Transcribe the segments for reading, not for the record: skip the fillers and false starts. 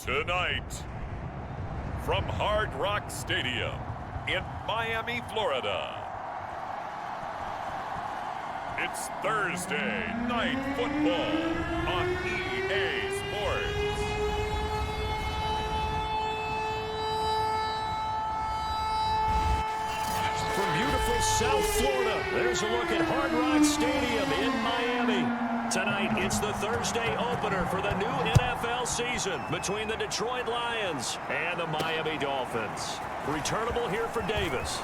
Tonight, from Hard Rock Stadium in Miami, Florida, it's Thursday Night Football on EA Sports. From beautiful South Florida, there's a look at Hard Rock Stadium in Miami. Tonight, it's the Thursday opener for the new NFL season between the Detroit Lions and the Miami Dolphins. Returnable here for Davis.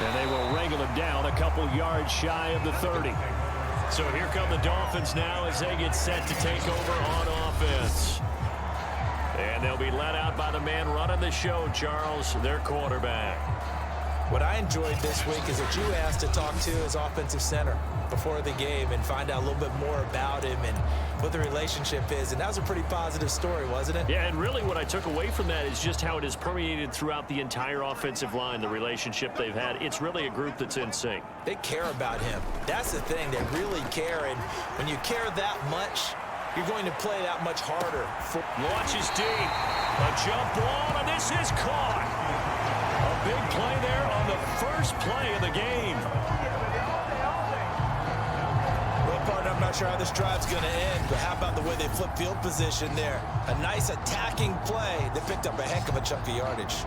And they will wrangle him down a couple yards shy of the 30. So here come the Dolphins now as they get set to take over on offense. And they'll be led out by the man running the show, Charles, their quarterback. What I enjoyed this week is that you asked to talk to his offensive center before the game and find out a little bit more about him and what the relationship is. And that was a pretty positive story, wasn't it? Yeah, and really what I took away from that is just how it has permeated throughout the entire offensive line, the relationship they've had. It's really a group that's in sync. They care about him. That's the thing. They really care. And when you care that much, you're going to play that much harder. Launches deep. A jump ball, and this is caught. A big play there on the first play of the game. Well, partner, I'm not sure how this drive's going to end, but how about the way they flip field position there? A nice attacking play. They picked up a heck of a chunk of yardage.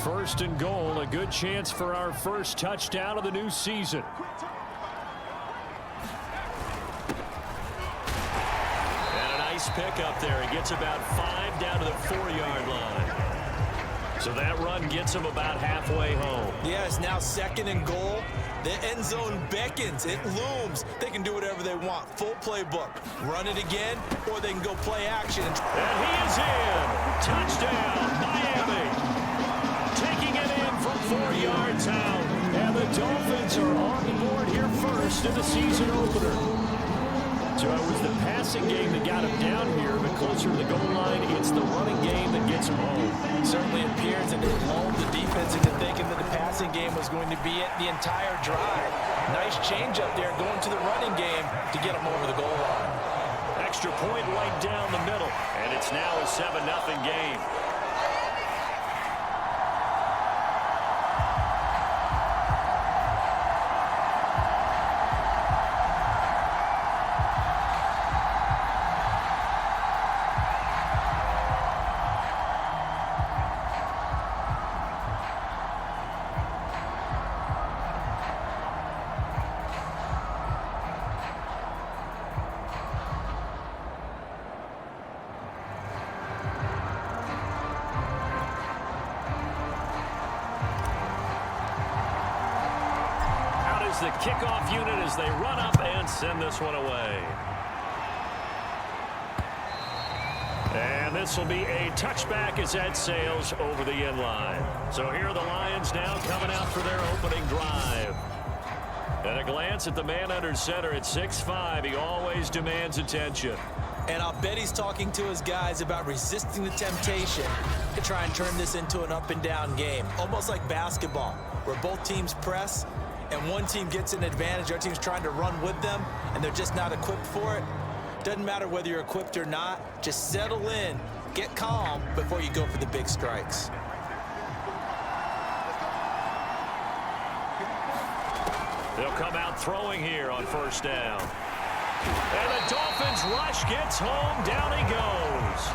First and goal, a good chance for our first touchdown of the new season. And a nice pick up there. He gets about 5 down to the 4-yard line. So that run gets him about halfway home. Yeah, it's now second and goal. The end zone beckons. It looms. They can do whatever they want. Full playbook. Run it again, or they can go play action. And he is in. Touchdown, Miami. Taking it in from 4 yards out. And the Dolphins are on the board here first in the season opener. So it was the passing game that got him down here, but closer to the goal line, it's the running game that gets him home. It certainly appears that they lulled the defense into thinking that the passing game was going to be it the entire drive. Nice change up there going to the running game to get them over the goal line. Extra point right down the middle, and it's now a 7-0 game. The kickoff unit as they run up and send this one away. And this will be a touchback as that sails over the end line. So here are the Lions now coming out for their opening drive. And a glance at the man under center at 6'5". He always demands attention. And I'll bet he's talking to his guys about resisting the temptation to try and turn this into an up-and-down game. Almost like basketball, where both teams press, and one team gets an advantage, our team's trying to run with them, and they're just not equipped for it. Doesn't matter whether you're equipped or not. Just settle in, get calm before you go for the big strikes. They'll come out throwing here on first down. And the Dolphins rush gets home. Down he goes.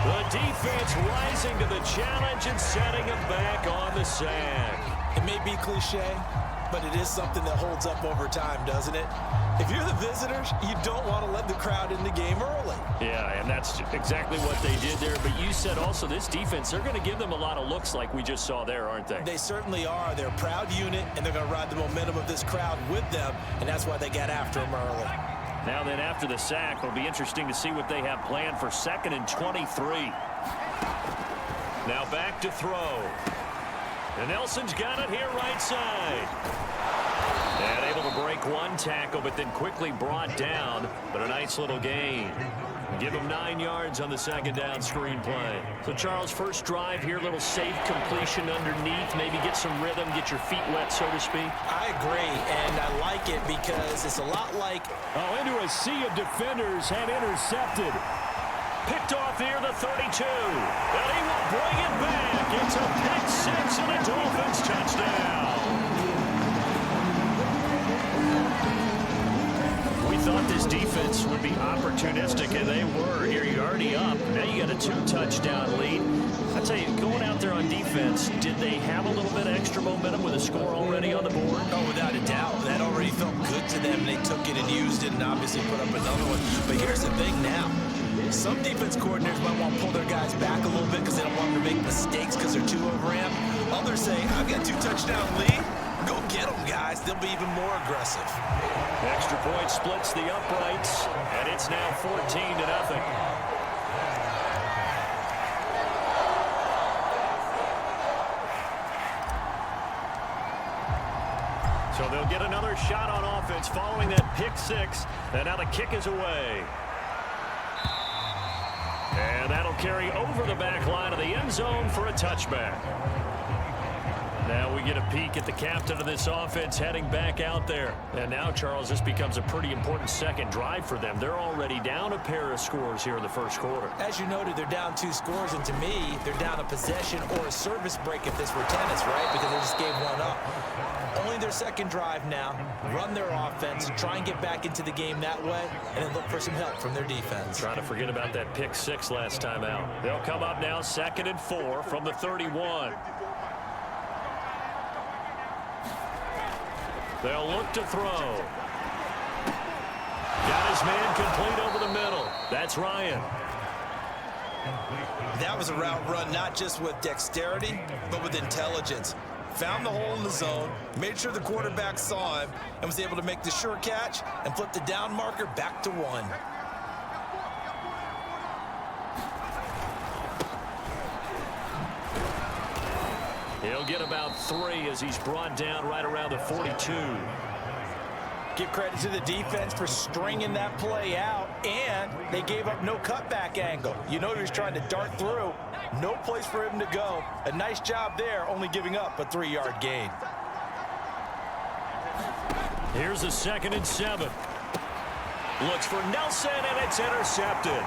The defense rising to the challenge and setting him back on the sack. It may be cliche, but it is something that holds up over time, doesn't it? If you're the visitors, you don't want to let the crowd in the game early. Yeah, and that's exactly what they did there. But you said also this defense, they're going to give them a lot of looks like we just saw there, aren't they? They certainly are. They're a proud unit, and they're going to ride the momentum of this crowd with them, and that's why they got after them early. Now then, after the sack, it'll be interesting to see what they have planned for 2nd and 23. Now back to throw. And Nelson's got it here right side. And able to break one tackle, but then quickly brought down. But a nice little gain. Give him 9 yards on the second down screen play. So, Charles, first drive here, little safe completion underneath. Maybe get some rhythm, get your feet wet, so to speak. I agree, and I like it because it's a lot like... Oh, into a sea of defenders and intercepted. Picked off near the 32. And he will bring it back. It's a pick six and a Dolphins touchdown. We thought this defense would be opportunistic, and they were. Here you're already up. Now you got a 2-touchdown lead. I tell you, going out there on defense, did they have a little bit of extra momentum with a score already on the board? Oh, without a doubt. That already felt good to them. They took it and used it and obviously put up another one. But here's the thing now. Some defense coordinators might want to pull their guys back a little bit because they don't want them to make mistakes because they're too overramped. Others say, I've got 2-touchdown lead. Go get them, guys. They'll be even more aggressive. Extra point splits the uprights, and it's now 14-0. So they'll get another shot on offense following that pick six, and now the kick is away. And that'll carry over the back line of the end zone for a touchback. Now we get a peek at the captain of this offense heading back out there. And now, Charles, this becomes a pretty important second drive for them. They're already down a pair of scores here in the first quarter. As you noted, they're down 2 scores, and to me, they're down a possession or a service break if this were tennis, right? Because they just gave one up. Only their second drive now. Run their offense, try and get back into the game that way, and then look for some help from their defense. Trying to forget about that pick six last time out. They'll come up now 2nd and 4 from the 31. They'll look to throw. Got his man complete over the middle. That's Ryan. That was a route run not just with dexterity, but with intelligence. Found the hole in the zone, made sure the quarterback saw him, and was able to make the sure catch and flip the down marker back to 1. He'll get about 3 as he's brought down right around the 42. Give credit to the defense for stringing that play out, and they gave up no cutback angle. You know he was trying to dart through. No place for him to go. A nice job there, only giving up a 3-yard gain. Here's a 2nd and 7. Looks for Nelson, and it's intercepted.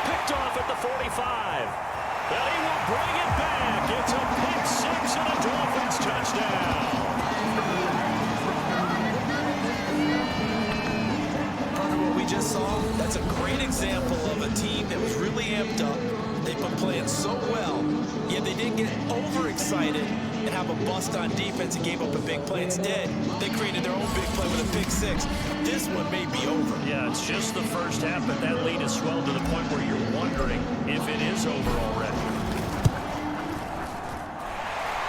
Picked off at the 45. And he will bring it back. It's a pick six and a Dolphins touchdown. Part of what we just saw, that's a great example of a team that was really amped up. They've been playing so well, yet they didn't get overexcited and have a bust on defense and gave up a big play. Instead, they created their own big play with a pick six. This one may be over. Yeah, it's just the first half, but that lead has swelled to the point where you're wondering if it is over already.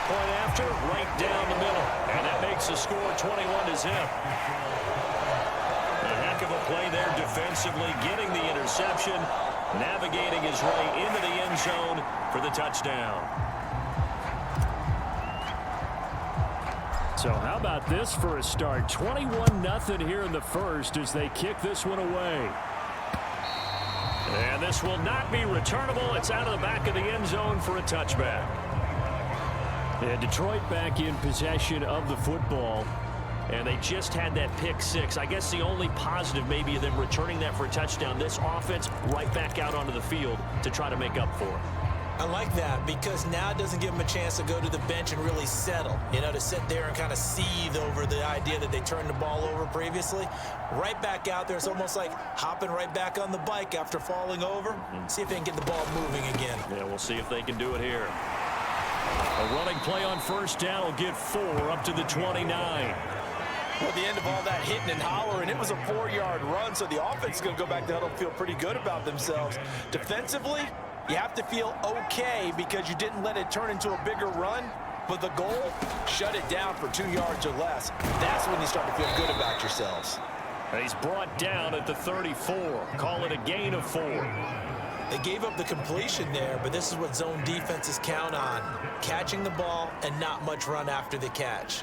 Point after, right down the middle, and that makes the score 21-0. A heck of a play there defensively, getting the interception, navigating his way into the end zone for the touchdown. So how about this for a start? 21-0 here in the first as they kick this one away. And this will not be returnable. It's out of the back of the end zone for a touchback. And Detroit back in possession of the football. And they just had that pick six. I guess the only positive maybe of them returning that for a touchdown. This offense right back out onto the field to try to make up for it. I like that because now it doesn't give them a chance to go to the bench and really settle. You know, to sit there and kind of seethe over the idea that they turned the ball over previously. Right back out there, it's almost like hopping right back on the bike after falling over. See if they can get the ball moving again. Yeah, we'll see if they can do it here. A running play on first down will get 4 up to the 29. Well, at the end of all that hitting and hollering, it was a 4-yard run, so the offense is going to go back to huddle and feel pretty good about themselves. Defensively, you have to feel okay because you didn't let it turn into a bigger run, but the goal, shut it down for 2 yards or less. That's when you start to feel good about yourselves. He's brought down at the 34. Call it a gain of 4. They gave up the completion there, but this is what zone defenses count on. Catching the ball and not much run after the catch.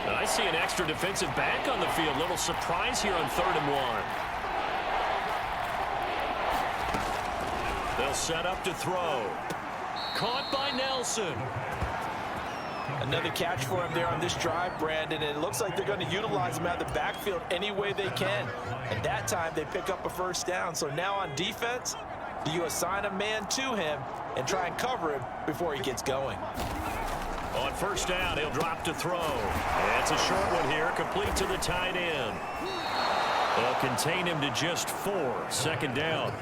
And I see an extra defensive back on the field. Little surprise here on 3rd and 1. They'll set up to throw. Caught by Nelson. Another catch for him there on this drive, Brandon. And it looks like they're going to utilize him out of the backfield any way they can. At that time, they pick up a first down. So now on defense, do you assign a man to him and try and cover him before he gets going? On first down, he'll drop to throw. And it's a short one here, complete to the tight end. They'll contain him to just 4. 2nd down.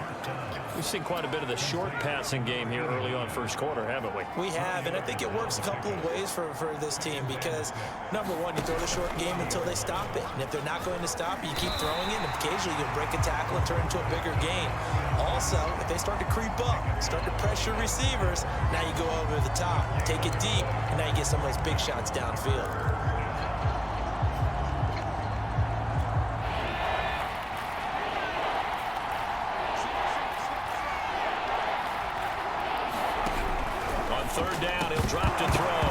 We've seen quite a bit of the short passing game here early on first quarter, haven't we? We have, and I think it works a couple of ways for this team because, number one, you throw the short game until they stop it. And if they're not going to stop it, you keep throwing it, and occasionally you'll break a tackle and turn into a bigger gain. Also, if they start to creep up, start to pressure receivers, now you go over the top, take it deep, and now you get some of those big shots downfield. Third down, he'll drop to throw.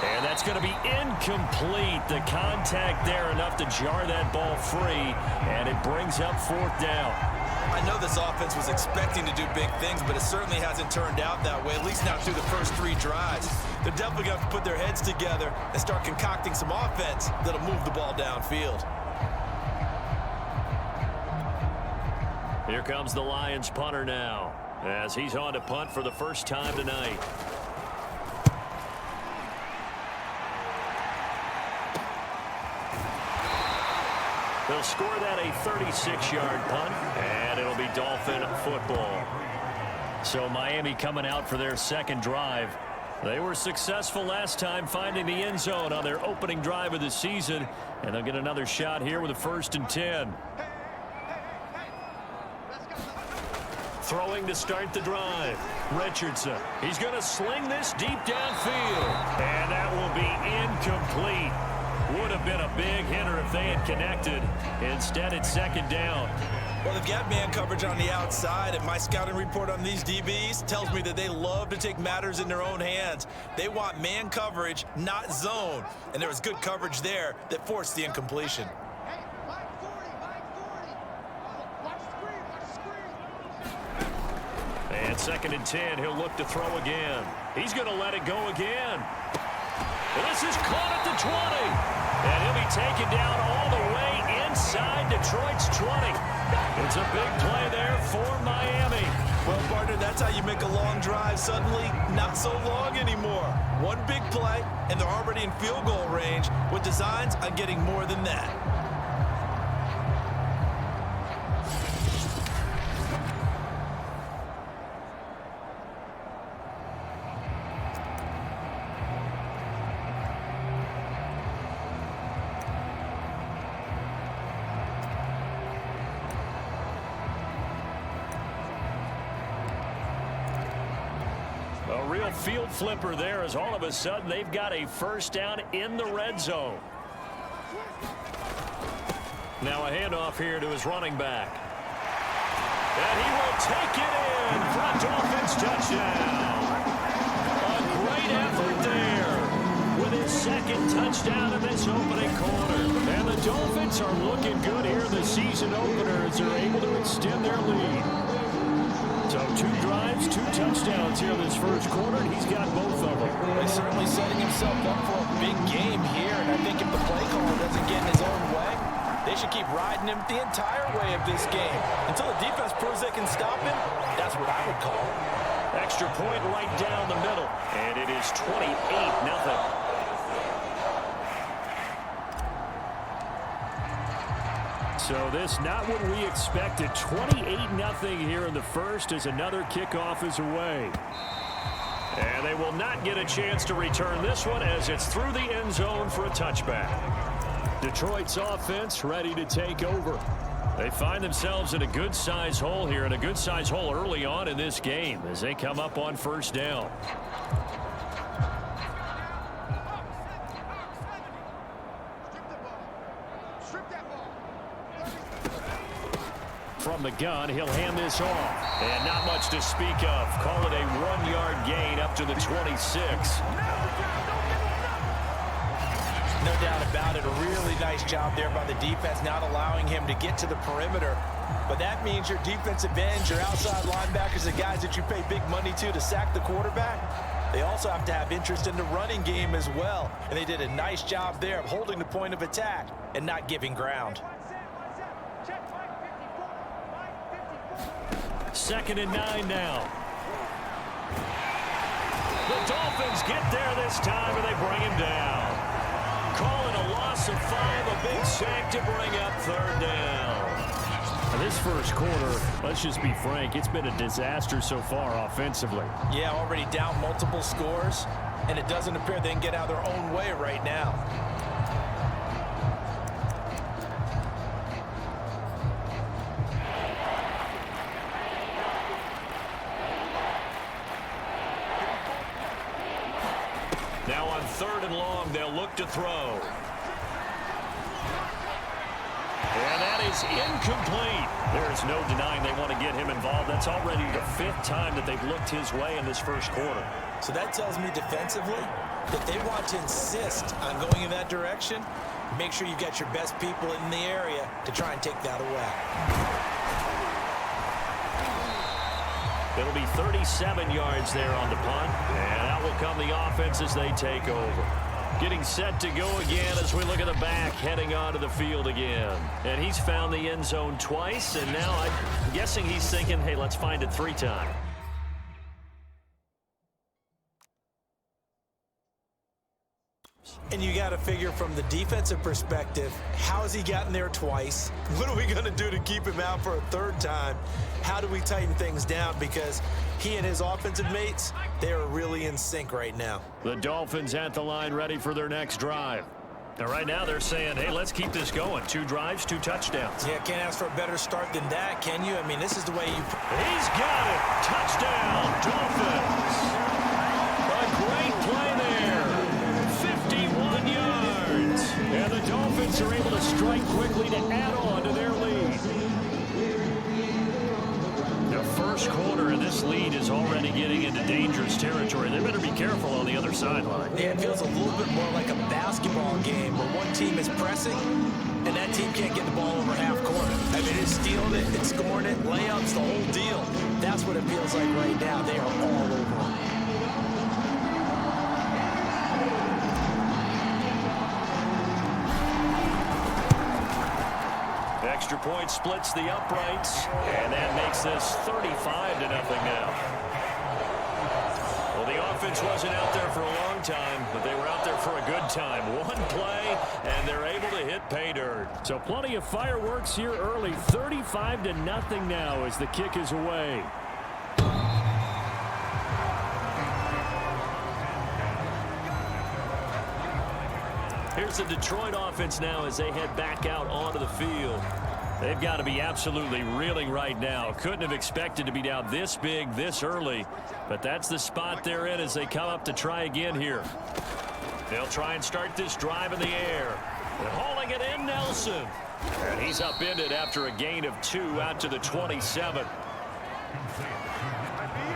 And that's going to be incomplete. The contact there enough to jar that ball free, and it brings up 4th down. I know this offense was expecting to do big things, but it certainly hasn't turned out that way, at least not through the first 3 drives. They're definitely going to have to put their heads together and start concocting some offense that'll move the ball downfield. Here comes the Lions punter now, as he's on to punt for the first time tonight. They'll score that a 36-yard punt, and it'll be Dolphin football. So Miami coming out for their 2nd drive. They were successful last time finding the end zone on their opening drive of the season, and they'll get another shot here with a 1st and 10. Throwing to start the drive. Richardson. He's going to sling this deep downfield, and that will be incomplete. Would have been a big hitter if they had connected. Instead, it's 2nd down. Well, they've got man coverage on the outside, and my scouting report on these DBs tells me that they love to take matters in their own hands. They want man coverage, not zone. And there was good coverage there that forced the incompletion. And 2nd and 10, he'll look to throw again. He's going to let it go again. This is caught at the 20. And he'll be taken down all the way inside Detroit's 20. It's a big play there for Miami. Well, partner, that's how you make a long drive suddenly not so long anymore. One big play, and they're already in field goal range with designs on getting more than that. A real field flipper there as all of a sudden they've got a first down in the red zone. Now a handoff here to his running back. And he will take it in for a Dolphins touchdown. A great effort there with his 2nd touchdown in this opening quarter. And the Dolphins are looking good here in the season opener as they're able to extend their lead. So 2 drives, 2 touchdowns here in this first quarter, and he's got both of them. He's certainly setting himself up for a big game here, and I think if the play caller doesn't get in his own way, they should keep riding him the entire way of this game. Until the defense proves they can stop him, that's what I would call. Extra point right down the middle, and it is 28-0. So this not what we expected. 28-0 here in the first as another kickoff is away. And they will not get a chance to return this one as it's through the end zone for a touchback. Detroit's offense ready to take over. They find themselves in a good-sized hole here, and a good-sized hole early on in this game as they come up on first down. From the gun, he'll hand this off. And not much to speak of. Call it a 1-yard gain up to the 26. No doubt about it. A really nice job there by the defense, not allowing him to get to the perimeter. But that means your defensive ends, your outside linebackers, the guys that you pay big money to sack the quarterback, they also have to have interest in the running game as well. And they did a nice job there of holding the point of attack and not giving ground. 2nd and 9 now. The Dolphins get there this time, and they bring him down. Calling a loss of 5, a big sack to bring up 3rd down. And this first quarter, let's just be frank, it's been a disaster so far offensively. Yeah, already down multiple scores, and it doesn't appear they can get out of their own way right now. Now on 3rd and long, they'll look to throw. And that is incomplete. There's no denying they want to get him involved. That's already the 5th time that they've looked his way in this first quarter. So that tells me defensively that they want to insist on going in that direction. Make sure you've got your best people in the area to try and take that away. It'll be 37 yards there on the punt. And out will come the offense as they take over. Getting set to go again as we look at the back, heading onto the field again. And he's found the end zone twice, and now I'm guessing he's thinking, hey, let's find it 3 times. And you got to figure from the defensive perspective, how has he gotten there twice? What are we going to do to keep him out for a 3rd time? How do we tighten things down? Because he and his offensive mates, they are really in sync right now. The Dolphins at the line ready for their next drive. And right now they're saying, hey, let's keep this going. 2 drives, 2 touchdowns. Yeah, can't ask for a better start than that, can you? I mean, this is the way you... He's got it. Touchdown, Dolphins. A great play there. 51 yards. And the Dolphins are able to strike quickly to add on to their lead. The first quarter of this lead is already getting into dangerous territory. They better be careful on the other sideline. Yeah, it feels a little bit more like a basketball game where one team is pressing and that team can't get the ball over half court. I mean, it's stealing it, it's scoring it, layups, the whole deal. That's what it feels like right now. They are all over it. Extra point splits the uprights, and that makes this 35-0 now. Well, the offense wasn't out there for a long time, but they were out there for a good time. One play, and they're able to hit pay dirt. So plenty of fireworks here early. 35-0 now as the kick is away. Here's the Detroit offense now as they head back out onto the field. They've got to be absolutely reeling right now. Couldn't have expected to be down this big, this early. But that's the spot they're in as they come up to try again here. They'll try and start this drive in the air. And hauling it in, Nelson. And he's upended after a gain of 2 out to the 27.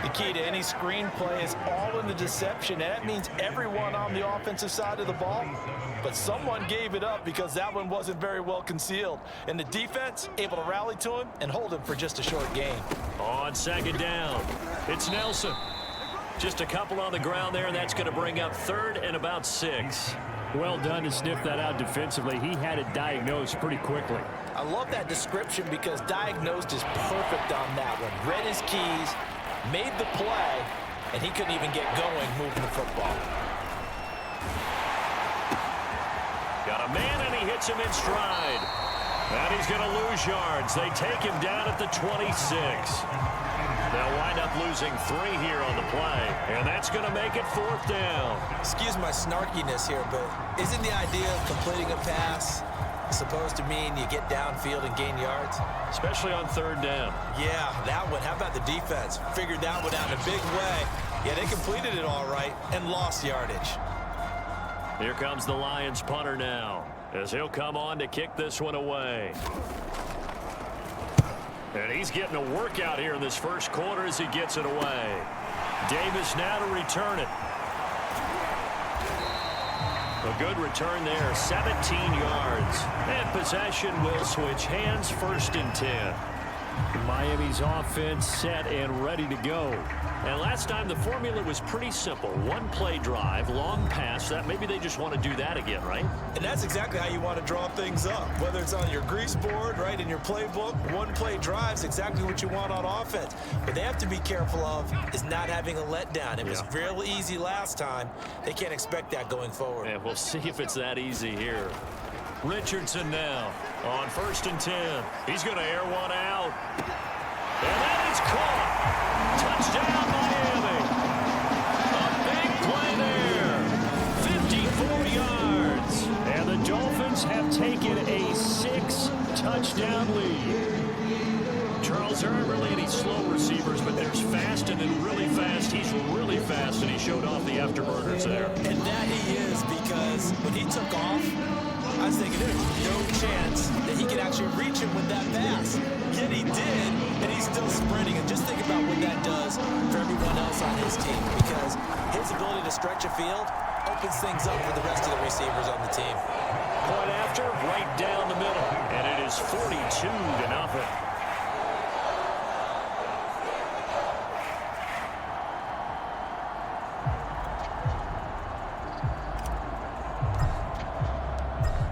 The key to any screen play is all in the deception. And that means everyone on the offensive side of the ball. But someone gave it up because that one wasn't very well concealed. And the defense able to rally to him and hold him for just a short gain. On 2nd down, it's Nelson. Just a couple on the ground there, and that's going to bring up 3rd and about 6. Well done to sniff that out defensively. He had it diagnosed pretty quickly. I love that description because diagnosed is perfect on that one. Read his keys, made the play, and he couldn't even get going moving the football. Got a man, and he hits him in stride. And he's going to lose yards. They take him down at the 26. They'll wind up losing 3 here on the play, and that's going to make it 4th down. Excuse my snarkiness here, but isn't the idea of completing a pass supposed to mean you get downfield and gain yards? Especially on 3rd down. Yeah, that one. How about the defense? Figured that one out in a big way. Yeah, they completed it all right and lost yardage. Here comes the Lions punter now as he'll come on to kick this one away. And he's getting a workout here in this first quarter as he gets it away. Davis now to return it. A good return there, 17 yards. And possession will switch hands, 1st and 10. Miami's offense set and ready to go. And last time the formula was pretty simple. 1-play drive, long pass. That maybe they just want to do that again, right? And that's exactly how you want to draw things up. Whether it's on your grease board, right, in your playbook, 1-play drives, exactly what you want on offense. What they have to be careful of is not having a letdown. It was real easy last time. They can't expect that going forward. And we'll see if it's that easy here. Richardson now on 1st and 10. He's going to air one out. And that is caught. Touchdown, Miami. A big play there. 54 yards. And the Dolphins have taken a 6-touchdown lead. Charles, there aren't really any slow receivers, but there's fast and then really fast. He's really fast, and he showed off the afterburners there. And that he is, because when he took off, I was thinking there's no chance that he could actually reach him with that pass. Yet he did, and he's still sprinting. And just think about what that does for everyone else on his team, because his ability to stretch a field opens things up for the rest of the receivers on the team. Point after, right down the middle. And it is 42-0.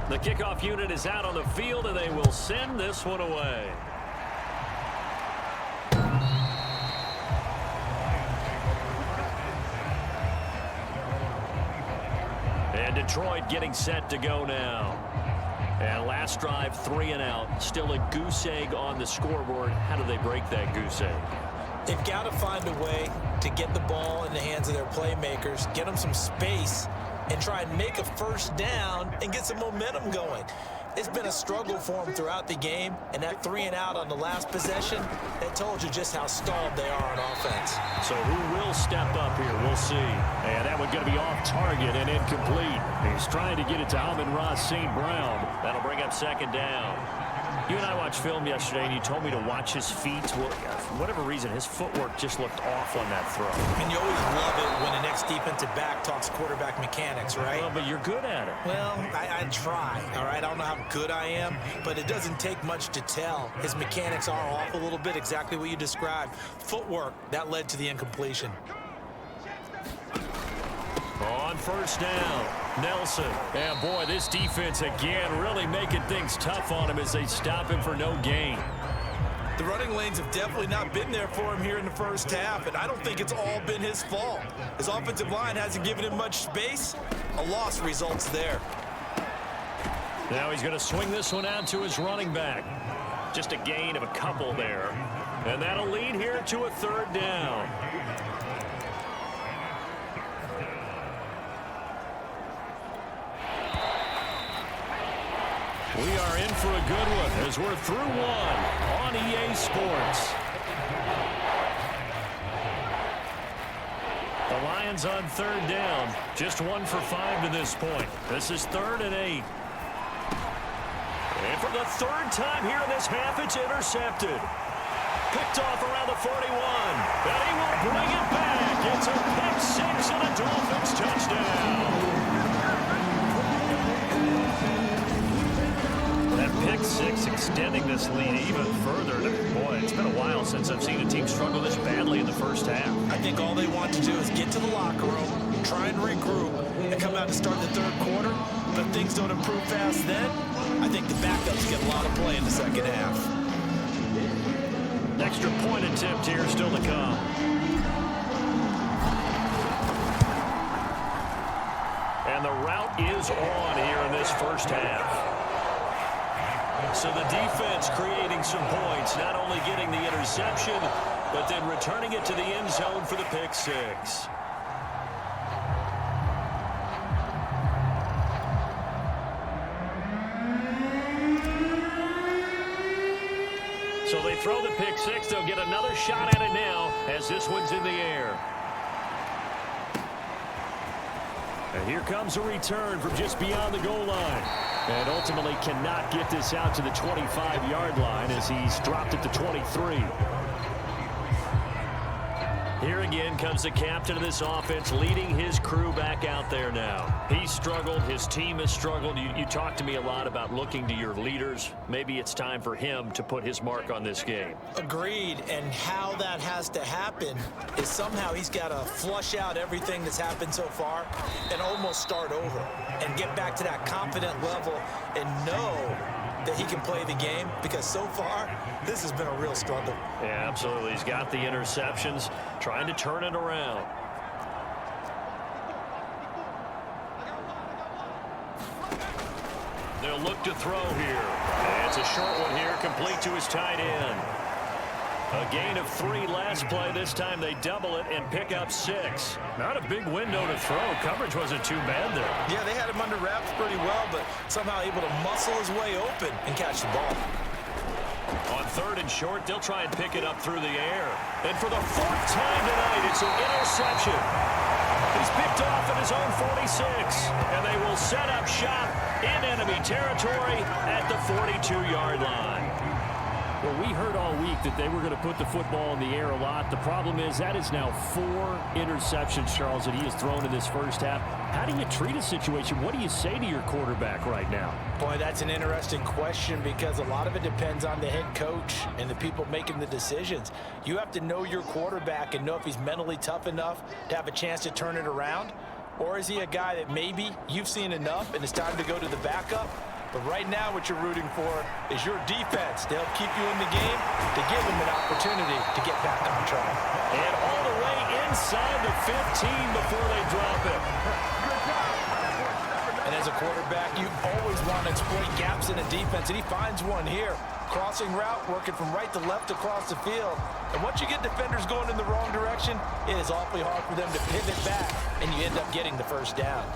The kickoff unit is out on the field, and they will send this one away. And Detroit getting set to go now. And last drive, 3 and out. Still a goose egg on the scoreboard. How do they break that goose egg? They've got to find a way to get the ball in the hands of their playmakers, get them some space, and try and make a 1st down and get some momentum going. It's been a struggle for them throughout the game, and that 3 and out on the last possession, that told you just how stalled they are on offense. So who will step up here? We'll see. And that one going to be off target and incomplete. He's trying to get it to Amon-Ra St. Brown. That'll bring up 2nd down. You and I watched film yesterday, and you told me to watch his feet. Well, for whatever reason, his footwork just looked off on that throw. And you always love it when an ex-defensive back talks quarterback mechanics, right? Well, but you're good at it. Well, I try, all right? I don't know how good I am, but it doesn't take much to tell. His mechanics are off a little bit, exactly what you described. Footwork, that led to the incompletion. On 1st down, Nelson. And boy, this defense again really making things tough on him as they stop him for no gain. The running lanes have definitely not been there for him here in the 1st half, and I don't think it's all been his fault. His offensive line hasn't given him much space. A loss results there. Now he's going to swing this one out to his running back. Just a gain of a couple there. And that'll lead here to a 3rd down. We are in for a good one as we're through one on EA Sports. The Lions on 3rd down. Just 1 for 5 to this point. This is 3rd and 8. And for the 3rd time here in this half, it's intercepted. Picked off around the 41. And he will bring it back. It's a pick 6 and a Dolphins touchdown. Pick 6 extending this lead even further. Boy, it's been a while since I've seen a team struggle this badly in the 1st half. I think all they want to do is get to the locker room, try and regroup, and come out to start the 3rd quarter. But if things don't improve fast then, I think the backups get a lot of play in the 2nd half. Extra point attempt here still to come. And the route is on here in this 1st half. So the defense creating some points, not only getting the interception, but then returning it to the end zone for the pick 6. So they throw the pick 6. They'll get another shot at it now as this one's in the air. And here comes a return from just beyond the goal line. And ultimately cannot get this out to the 25-yard line as he's dropped it to 23. Here again comes the captain of this offense leading his crew back out there now. He's struggled. His team has struggled. You talk to me a lot about looking to your leaders. Maybe it's time for him to put his mark on this game. Agreed, and how that has to happen is somehow he's got to flush out everything that's happened so far and almost start over and get back to that confident level and know that he can play the game, because so far this has been a real struggle. Yeah, absolutely. He's got the interceptions, trying to turn it around. They'll look to throw here. And it's a short one here, complete to his tight end. A gain of 3 last play. This time they double it and pick up 6. Not a big window to throw. Coverage wasn't too bad there. Yeah, they had him under wraps pretty well, but somehow able to muscle his way open and catch the ball. On 3rd and short, they'll try and pick it up through the air. And for the 4th time tonight, it's an interception. He's picked off at his own 46, and they will set up shop in enemy territory at the 42-yard line. Well, we heard all week that they were going to put the football in the air a lot. The problem is that is now 4 interceptions, Charles, that he has thrown in this first half. How do you treat a situation? What do you say to your quarterback right now? Boy, that's an interesting question, because a lot of it depends on the head coach and the people making the decisions. You have to know your quarterback and know if he's mentally tough enough to have a chance to turn it around, or is he a guy that maybe you've seen enough and it's time to go to the backup? But right now what you're rooting for is your defense to help keep you in the game, to give them an opportunity to get back on track. And all the way inside the 15 before they drop it. And as a quarterback, you always want to exploit gaps in a defense, and he finds one here. Crossing route, working from right to left across the field. And once you get defenders going in the wrong direction, it is awfully hard for them to pivot back, and you end up getting the first down.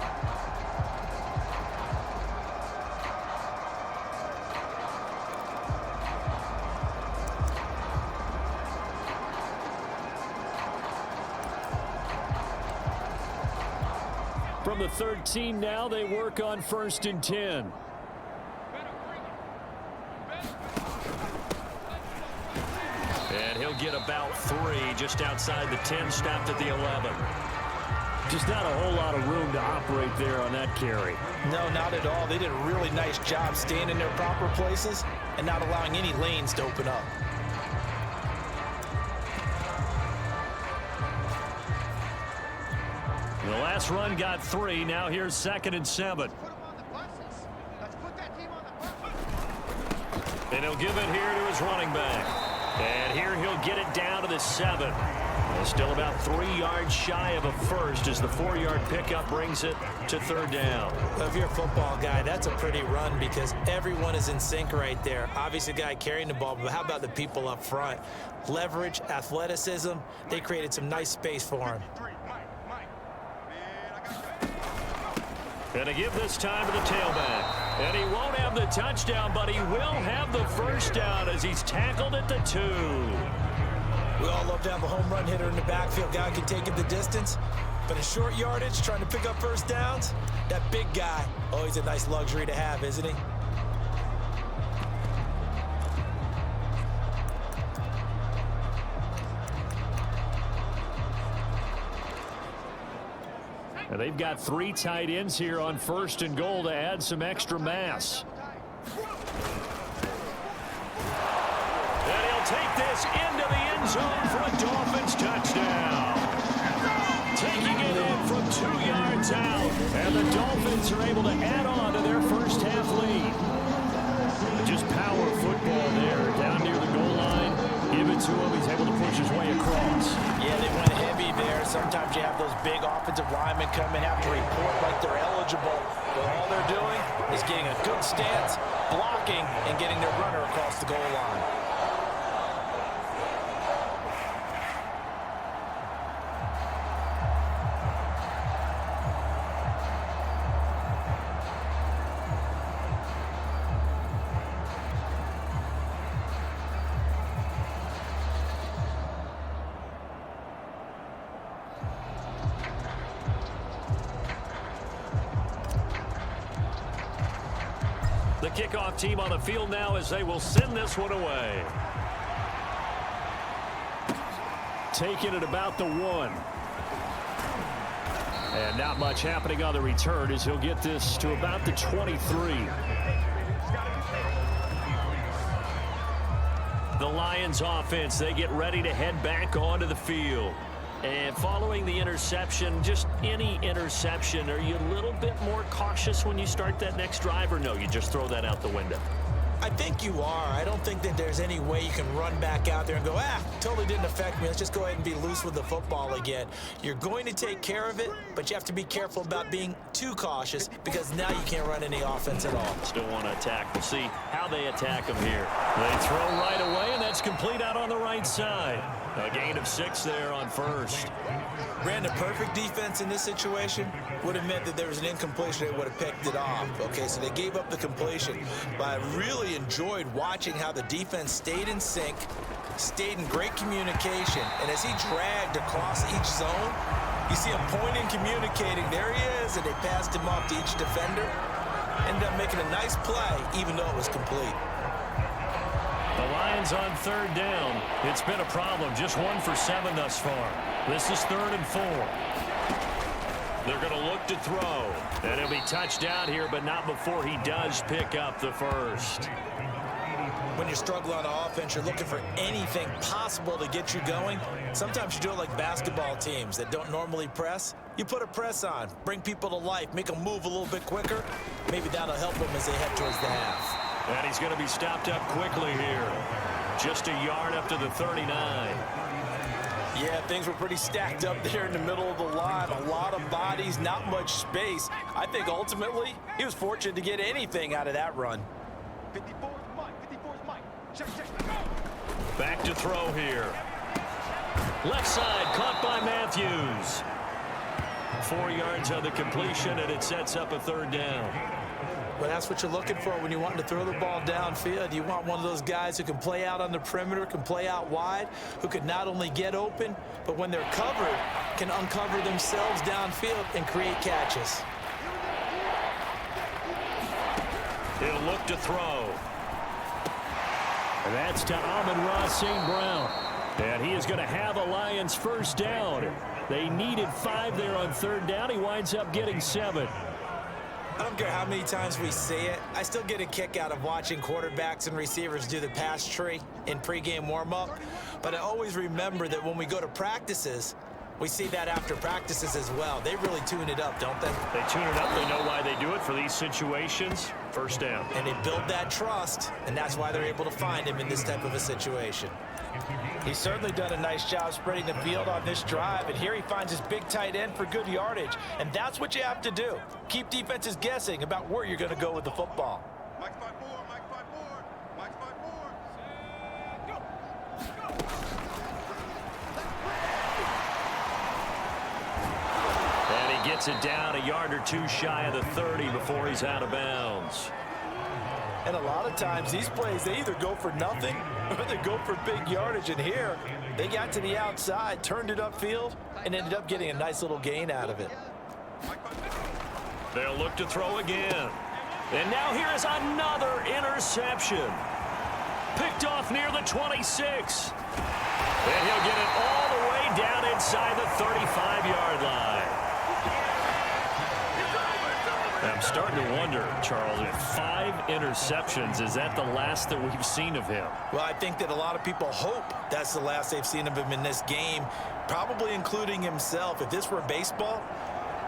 From the 13 now, they work on 1st and 10. And he'll get about 3 just outside the 10, stopped at the 11. Just not a whole lot of room to operate there on that carry. No, not at all. They did a really nice job staying in their proper places and not allowing any lanes to open up. The last run got 3. Now here's 2nd and 7. And he'll give it here to his running back. And here he'll get it down to the 7. And still about 3 yards shy of a first as the 4-yard pickup brings it to 3rd down. Well, if you're a football guy, that's a pretty run, because everyone is in sync right there. Obviously, the guy carrying the ball, but how about the people up front? Leverage, athleticism, they created some nice space for him. And to give this time to the tailback. And he won't have the touchdown, but he will have the first down as he's tackled at the 2. We all love to have a home run hitter in the backfield. Guy can take it the distance. But in short yardage, trying to pick up first downs, that big guy, oh, he's a nice luxury to have, isn't he? And they've got 3 tight ends here on 1st and goal to add some extra mass. And he'll take this into the end zone for a Dolphins touchdown. Taking it in from 2 yards out. And the Dolphins are able to add on to their first half lead. Just power football there down near the goal line. Give it to him. He's able to push his way across. Yeah, they went heavy there. Sometimes you have those big offensive linemen come and have to report like they're eligible. But all they're doing is getting a good stance, blocking, and getting their runner across the goal line. The kickoff team on the field now as they will send this one away. Taking it about the 1. And not much happening on the return as he'll get this to about the 23. The Lions offense, they get ready to head back onto the field. And following the interception, just any interception, are you a little bit more cautious when you start that next drive, or no, you just throw that out the window? I think you are. I don't think that there's any way you can run back out there and go, totally didn't affect me. Let's just go ahead and be loose with the football again. You're going to take care of it, but you have to be careful about being too cautious because now you can't run any offense at all. Still want to attack. We'll see how they attack him here. They throw right away, and that's complete out on the right side. A gain of 6 there on first. Ran a perfect defense in this situation would have meant that there was an incompletion. They would have picked it off. Okay, so they gave up the completion. But I really enjoyed watching how the defense stayed in sync, stayed in great communication. And as he dragged across each zone, you see him pointing, communicating. There he is, and they passed him off to each defender. Ended up making a nice play, even though it was complete. The Lions on 3rd down. It's been a problem. Just 1 for 7 thus far. This is 3rd and 4. They're going to look to throw. And he'll be touched down here, but not before he does pick up the first. When you struggle on offense, you're looking for anything possible to get you going. Sometimes you do it like basketball teams that don't normally press. You put a press on, bring people to life, make them move a little bit quicker. Maybe that'll help them as they head towards the half. And he's going to be stopped up quickly here. Just a yard up to the 39. Yeah, things were pretty stacked up there in the middle of the line. A lot of bodies, not much space. I think ultimately he was fortunate to get anything out of that run. 54's Mike. Check. Go! Back to throw here. Left side caught by Matthews. 4 yards on the completion, and it sets up a 3rd down. Well, that's what you're looking for when you want to throw the ball downfield. You want one of those guys who can play out on the perimeter, can play out wide, who can not only get open, but when they're covered, can uncover themselves downfield and create catches. He'll look to throw. And that's to Amon-Ra St. Brown. And he is going to have a Lions 1st down. They needed 5 there on 3rd down. He winds up getting 7. I don't care how many times we say it. I still get a kick out of watching quarterbacks and receivers do the pass tree in pregame warm-up. But I always remember that when we go to practices, we see that after practices as well. They really tune it up, don't they? They tune it up. They know why they do it for these situations. 1st down. And they build that trust, and that's why they're able to find him in this type of a situation. He's certainly done a nice job spreading the field on this drive, and here he finds his big tight end for good yardage. And that's what you have to do. Keep defenses guessing about where you're going to go with the football. Mike's 5-4. Mike's 5-4. And he gets it down a yard or 2 shy of the 30 before he's out of bounds. And a lot of times these plays, they either go for nothing or they go for big yardage. And here, they got to the outside, turned it upfield, and ended up getting a nice little gain out of it. They'll look to throw again. And now here is another interception. Picked off near the 26. And he'll get it all the way down inside the 35-yard line. I'm starting to wonder, Charles, if 5 interceptions, is that the last that we've seen of him? Well, I think that a lot of people hope that's the last they've seen of him in this game, probably including himself. If this were baseball,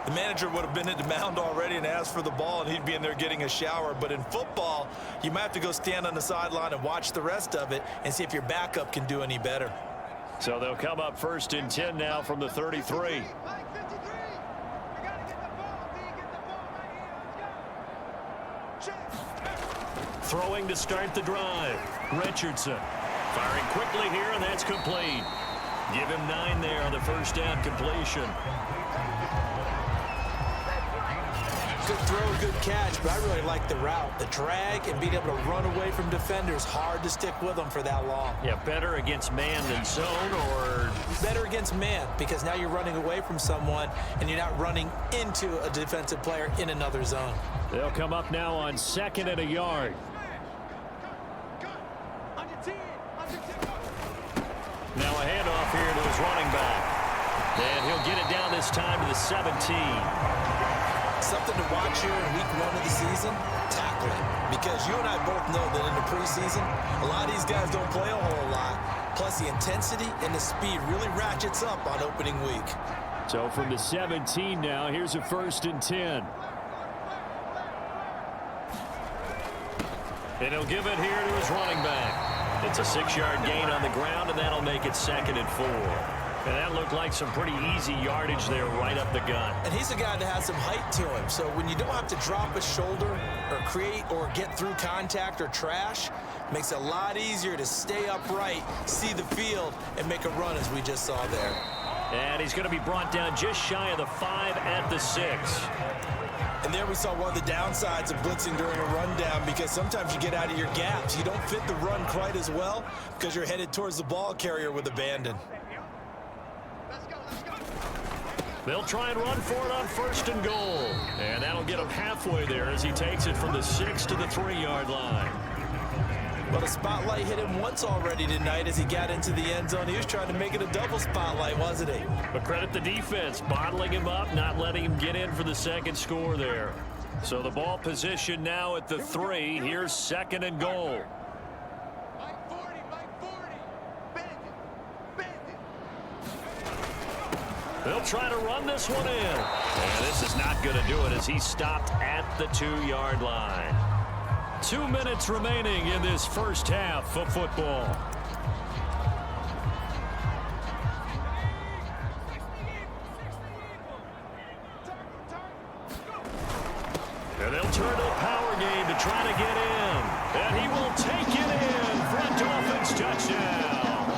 the manager would have been at the mound already and asked for the ball, and he'd be in there getting a shower. But in football, you might have to go stand on the sideline and watch the rest of it and see if your backup can do any better. So they'll come up 1st and 10 now from the 33. Throwing to start the drive. Richardson firing quickly here, and that's complete. Give him 9 there on the 1st down completion. Good throw, good catch, but I really like the route. The drag and being able to run away from defenders. Hard to stick with them for that long. Yeah, better against man than zone, or? Better against man, because now you're running away from someone and you're not running into a defensive player in another zone. They'll come up now on 2nd and a yard. Now a handoff here to his running back. And he'll get it down this time to the 17. Something to watch here in week 1 of the season, tackling. Because you and I both know that in the preseason, a lot of these guys don't play a whole lot. Plus, the intensity and the speed really ratchets up on opening week. So from the 17 now, here's a 1st and 10. And he'll give it here to his running back. It's a 6-yard gain on the ground, and that'll make it 2nd and 4. And that looked like some pretty easy yardage there right up the gut. And he's a guy that has some height to him. So when you don't have to drop a shoulder or create or get through contact or trash, makes it a lot easier to stay upright, see the field, and make a run as we just saw there. And he's going to be brought down just shy of the 5 at the 6. And there we saw one of the downsides of blitzing during a rundown, because sometimes you get out of your gaps. You don't fit the run quite as well because you're headed towards the ball carrier with abandon. They'll try and run for it on 1st and goal. And that'll get him halfway there as he takes it from the 6 to the 3-yard line. But a spotlight hit him once already tonight as he got into the end zone. He was trying to make it a double spotlight, wasn't he? But credit the defense, bottling him up, not letting him get in for the 2nd score there. So the ball position now at the 3. Here's 2nd and goal. Mike 40, Mike 40. Bend it, bend it. They'll try to run this one in. And this is not going to do it as he stopped at the 2-yard line. 2 minutes remaining in this first half of football. And they'll turn to a power game to try to get in. And he will take it in for a Dolphins touchdown.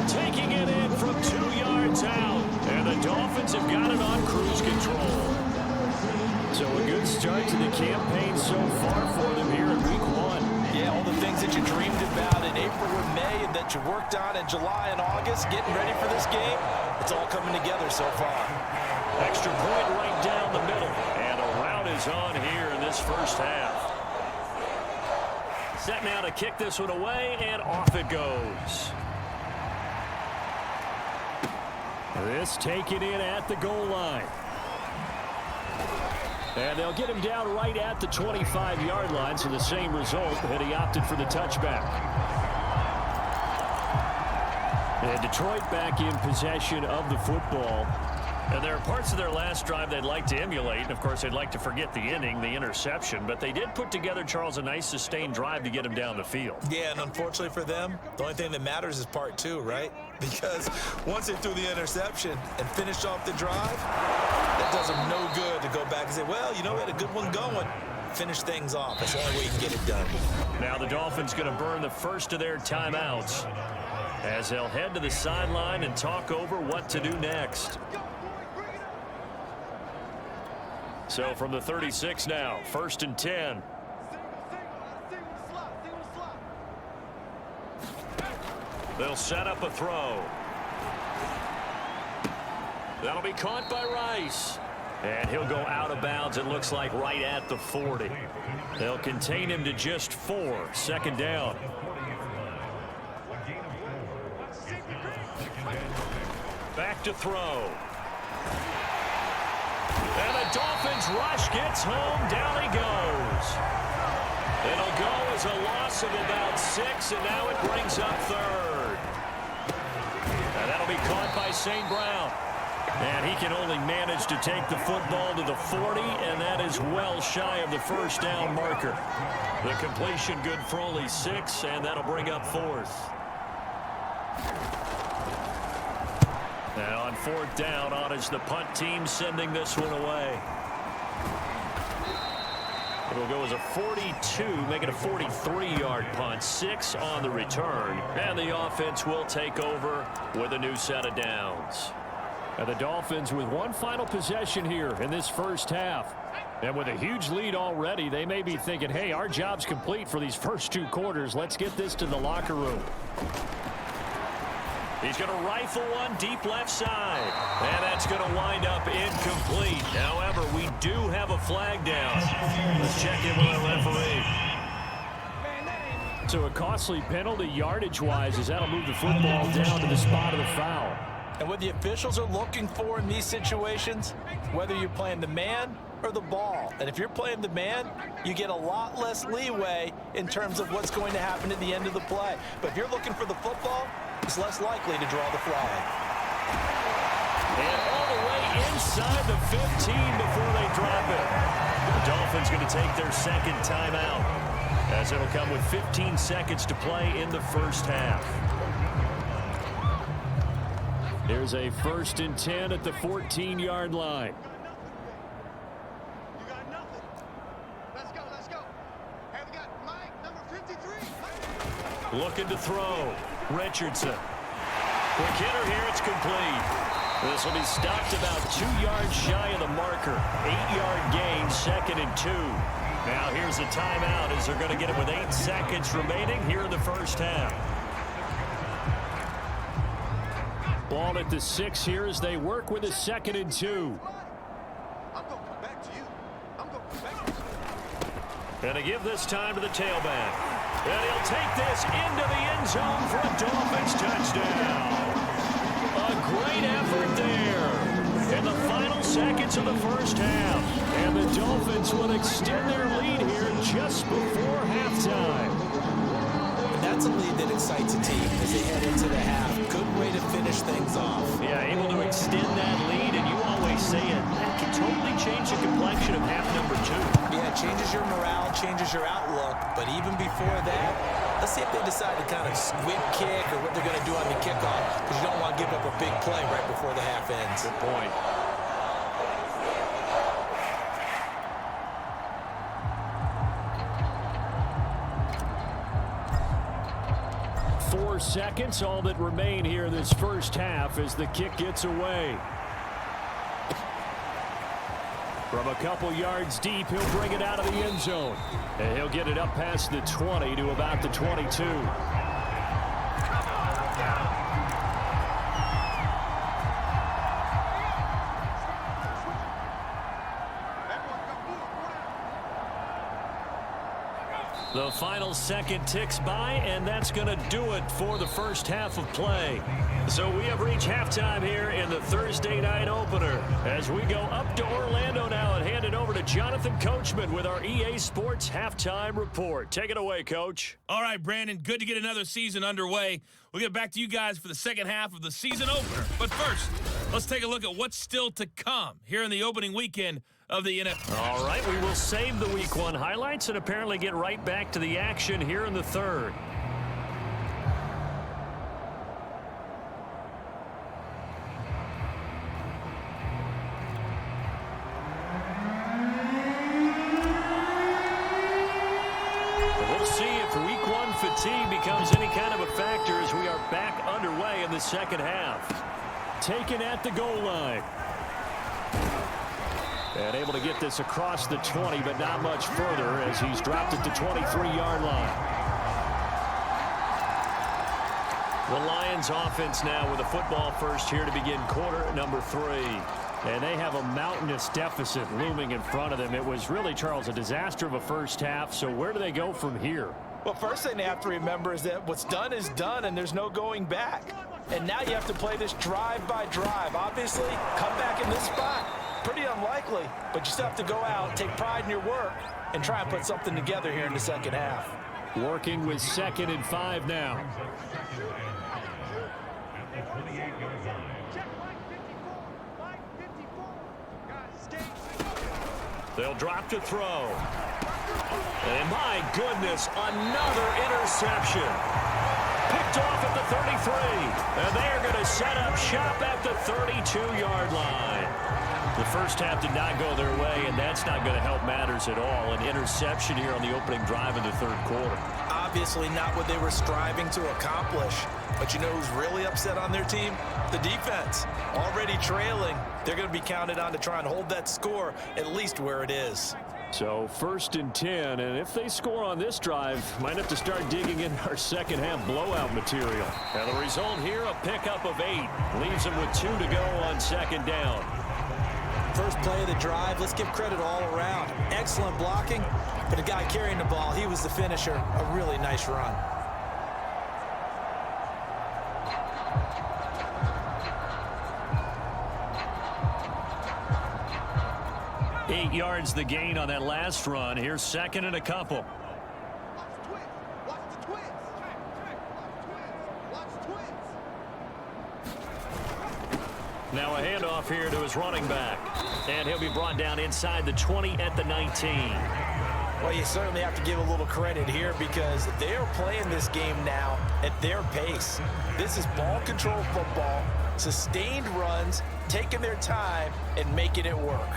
Taking it in from 2 yards out. And the Dolphins have got it on cruise control. So a good start to the campaign so far for them here in week 1. Yeah, all the things that you dreamed about in April and May and that you worked on in July and August, getting ready for this game, it's all coming together so far. Extra point right down the middle. And a rout is on here in this first half. Set now to kick this one away, and off it goes. This taken in at the goal line. And they'll get him down right at the 25-yard line, so the same result, and he opted for the touchback. And Detroit back in possession of the football. And there are parts of their last drive they'd like to emulate. And, of course, they'd like to forget the inning, the interception. But they did put together, Charles, a nice sustained drive to get him down the field. Yeah, and unfortunately for them, the only thing that matters is part 2, right? Because once they threw the interception and finished off the drive, that does them no good to go back and say, well, you know, we had a good one going. Finish things off. That's the only way you can get it done. Now the Dolphins going to burn the first of their timeouts as they'll head to the sideline and talk over what to do next. So from the 36 now, 1st and 10. They'll set up a throw. That'll be caught by Rice. And he'll go out of bounds, it looks like, right at the 40. They'll contain him to just 4. 2nd down. Back to throw. And the Dolphins rush gets home. Down he goes. It'll go as a loss of about 6, and now it brings up 3rd. And that'll be caught by St. Brown. And he can only manage to take the football to the 40, and that is well shy of the 1st down marker. The completion good for only 6, and that'll bring up 4th. Now on 4th down, on is the punt team sending this one away. It'll go as a 42, make it a 43-yard punt. 6 on the return, and the offense will take over with a new set of downs. And the Dolphins with one final possession here in this first half. And with a huge lead already, they may be thinking, hey, our job's complete for these first 2 quarters. Let's get this to the locker room. He's going to rifle one deep left side. And that's going to wind up incomplete. However, we do have a flag down. Let's check in with the referee. So a costly penalty yardage-wise as that'll move the football down to the spot of the foul. And what the officials are looking for in these situations, whether you're playing the man or the ball. And if you're playing the man, you get a lot less leeway in terms of what's going to happen at the end of the play. But if you're looking for the football, it's less likely to draw the flag. And all the way inside the 15 before they drop it. The Dolphins going to take their second timeout, as it'll come with 15 seconds to play in the first half. Here's a 1st and 10 at the 14-yard line. You got nothing. Let's go, let's go. Hey, we got Mike, number 53. Looking to throw. Richardson. Quick hitter here. It's complete. This will be stopped about 2 yards shy of the marker. 8-yard gain, 2nd and 2. Now here's a timeout as they're going to get it with 8 seconds remaining here in the first half. Ball at the 6 here as they work with a 2nd and 2. I'm going to come back to you. I'm going to come back to you. And to give this time to the tailback. And he'll take this into the end zone for a Dolphins touchdown. A great effort there in the final seconds of the first half. And the Dolphins will extend their lead here just before halftime. And that's a lead that excites a team as they head into the half. Good way to finish things off. Yeah, able to extend that lead, and you always say it. That can totally change the complexion of half number 2. Yeah, it changes your morale, changes your outlook. But even before that, let's see if they decide to kind of squib kick or what they're going to do on the kickoff, because you don't want to give up a big play right before the half ends. Good point. 4 seconds, all that remain here this first half as the kick gets away. From a couple yards deep, he'll bring it out of the end zone. And he'll get it up past the 20 to about the 22. The final second ticks by, and that's going to do it for the first half of play. So we have reached halftime here in the Thursday night opener. As we go up to Orlando now and hand it over to Jonathan Coachman with our EA Sports Halftime Report. Take it away, Coach. All right, Brandon, good to get another season underway. We'll get back to you guys for the second half of the season opener. But first, let's take a look at what's still to come here in the opening weekend of the NFL. All right, we will save the Week 1 highlights and apparently get right back to the action here in the third. We'll see if Week 1 fatigue becomes any kind of a factor as we are back underway in the second half. Taken at the goal line. And able to get this across the 20, but not much further as he's dropped it to 23-yard line. The Lions offense now with a football first here to begin quarter number 3. And they have a mountainous deficit looming in front of them. It was really, Charles, a disaster of a first half. So where do they go from here? Well, first thing they have to remember is that what's done is done, and there's no going back. And now you have to play this drive by drive. Obviously, come back in this spot. Pretty unlikely, but you still have to go out, take pride in your work, and try and put something together here in the second half. Working with 2nd and 5 now. They'll drop to throw. And my goodness, another interception. Picked off at the 33. And they're going to set up shop at the 32-yard line. The first half did not go their way, and that's not going to help matters at all. An interception here on the opening drive in the third quarter. Obviously not what they were striving to accomplish. But you know who's really upset on their team? The defense. Already trailing. They're going to be counted on to try and hold that score at least where it is. So 1st and 10, and if they score on this drive, might have to start digging in our second half blowout material. And the result here, a pickup of 8. Leaves them with 2 to go on second down. First play of the drive, let's give credit all around. Excellent blocking, but the guy carrying the ball, he was the finisher. A really nice run. 8 yards the gain on that last run. Here's second and a couple. Watch the twins. Watch the twins. Watch the twins. Now a handoff here to his running back. And he'll be brought down inside the 20 at the 19. Well, you certainly have to give a little credit here because they're playing this game now at their pace. This is ball control football, sustained runs, taking their time and making it work.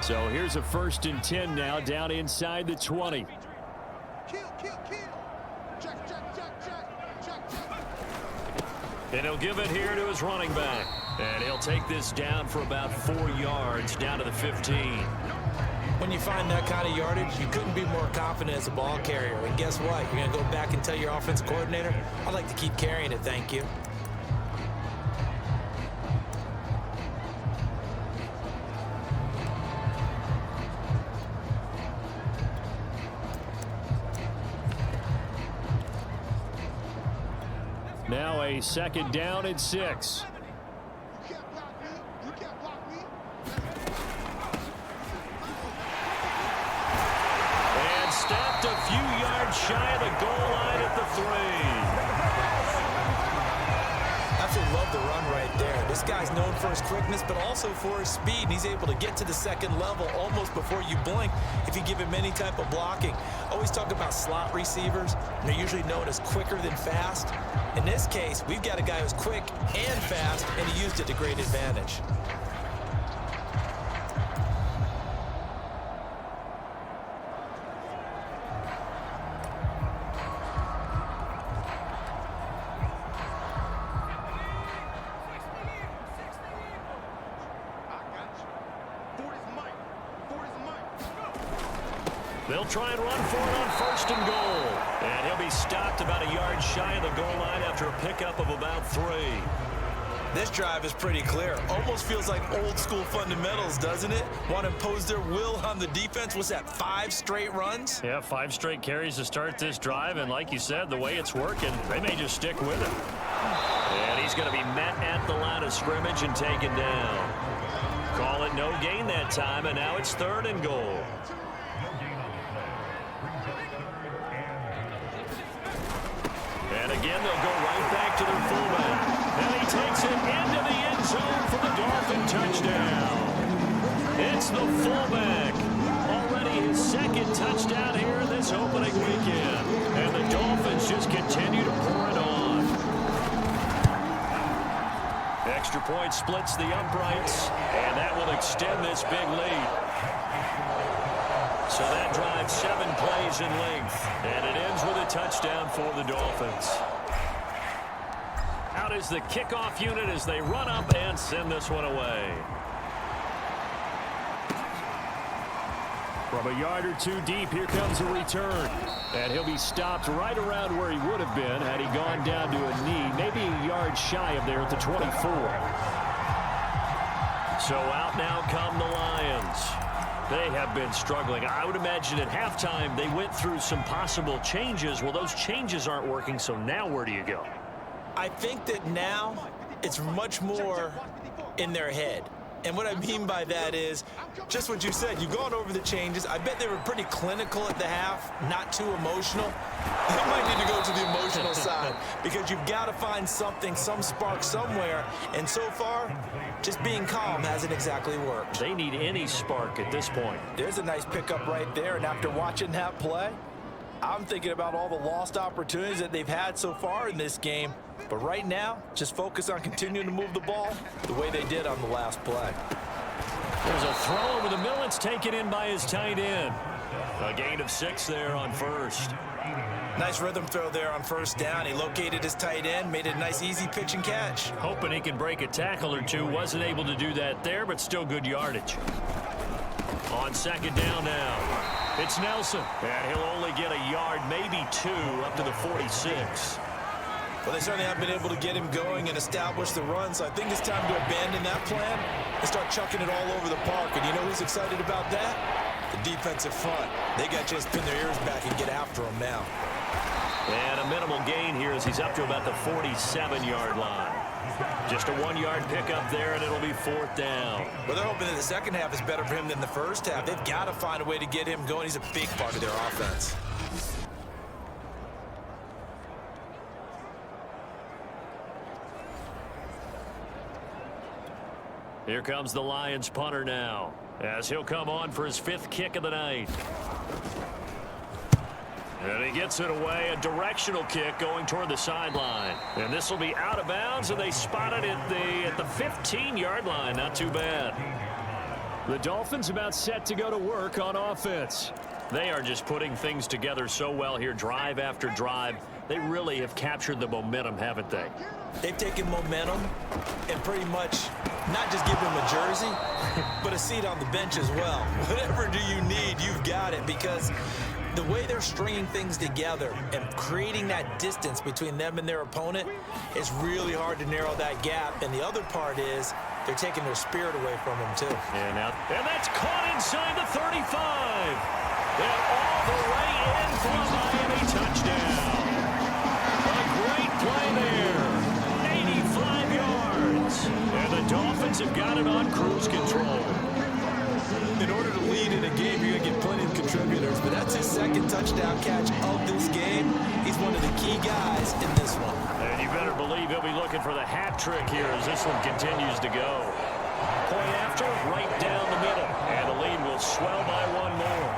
So here's a 1st and 10 now down inside the 20. Kill. Check. And he'll give it here to his running back. And he'll take this down for about 4 yards down to the 15. When you find that kind of yardage, you couldn't be more confident as a ball carrier. And guess what? You're going to go back and tell your offensive coordinator, I'd like to keep carrying it, thank you. Now a 2nd down and 6. You can't block me. You can't block me. And stopped a few yards shy of the goal line at the 3. Absolutely love the run right there. This guy's known for his quickness, but also for his speed. And he's able to get to the 2nd level almost before you blink if you give him any type of blocking. Always talk about slot receivers, and they're usually known as quicker than fast. In this case, we've got a guy who's quick and fast, and he used it to great advantage. They'll try and run for it on 1st and goal. And he'll be stopped about a yard shy of the goal line after a pickup of about 3. This drive is pretty clear. Almost feels like old school fundamentals, doesn't it? Want to impose their will on the defense. What's that, 5 straight runs? Yeah, 5 straight carries to start this drive. And like you said, the way it's working, they may just stick with it. And he's going to be met at the line of scrimmage and taken down. Call it no gain that time, and now it's 3rd and goal. And again, they'll go right back to their fullback. And he takes it into the end zone for the Dolphin touchdown. It's the fullback. Already his 2nd touchdown here in this opening weekend. And the Dolphins just continue to pour it on. Extra point splits the uprights. And that will extend this big lead. So that drives 7 plays in length. And it ends with a touchdown for the Dolphins. Out is the kickoff unit as they run up and send this one away. From a yard or 2 deep, here comes a return. And he'll be stopped right around where he would have been had he gone down to a knee, maybe a yard shy of there at the 24. So out now come the Lions. They have been struggling. I would imagine at halftime they went through some possible changes. Well, those changes aren't working, so now where do you go? I think that now it's much more in their head. And what I mean by that is just what you said. You've gone over the changes. I bet they were pretty clinical at the half, not too emotional. They might need to go to the emotional side because you've got to find something, some spark somewhere. And so far, just being calm hasn't exactly worked. They need any spark at this point. There's a nice pickup right there. And after watching that play, I'm thinking about all the lost opportunities that they've had so far in this game. But right now, just focus on continuing to move the ball the way they did on the last play. There's a throw over the middle. It's taken in by his tight end. A gain of 6 there on 1st. Nice rhythm throw there on 1st down. He located his tight end, made it a nice easy pitch and catch. Hoping he can break a tackle or 2. Wasn't able to do that there, but still good yardage. On 2nd down now, it's Nelson. And he'll only get a yard, maybe 2, up to the 46. Well, they certainly have been able to get him going and establish the run, so I think it's time to abandon that plan and start chucking it all over the park. And you know who's excited about that? The defensive front. They got to just pin their ears back and get after him now. And a minimal gain here as he's up to about the 47-yard line. Just a 1-yard pickup there, and it'll be 4th down. Well, they're hoping that the second half is better for him than the first half. They've got to find a way to get him going. He's a big part of their offense. Here comes the Lions punter now, as he'll come on for his 5th kick of the night. And he gets it away, a directional kick going toward the sideline. And this will be out of bounds, and they spot it at the 15-yard line. Not too bad. The Dolphins about set to go to work on offense. They are just putting things together so well here, drive after drive. They really have captured the momentum, haven't they? They've taken momentum and pretty much not just give him a jersey, but a seat on the bench as well. Whatever do you need, you've got it, because the way they're stringing things together and creating that distance between them and their opponent is really hard to narrow that gap. And the other part is they're taking their spirit away from them, too. And that's caught inside the 35. And all the way in for a Miami touchdown. A great play there. 85 yards. And the Dolphins have got it on cruise control. In order to lead in a game, you're going to get plenty of contributors, but that's his 2nd touchdown catch of this game. He's one of the key guys in this one. And you better believe he'll be looking for the hat trick here as this one continues to go. Point after, right down the middle, and the lead will swell by 1 more.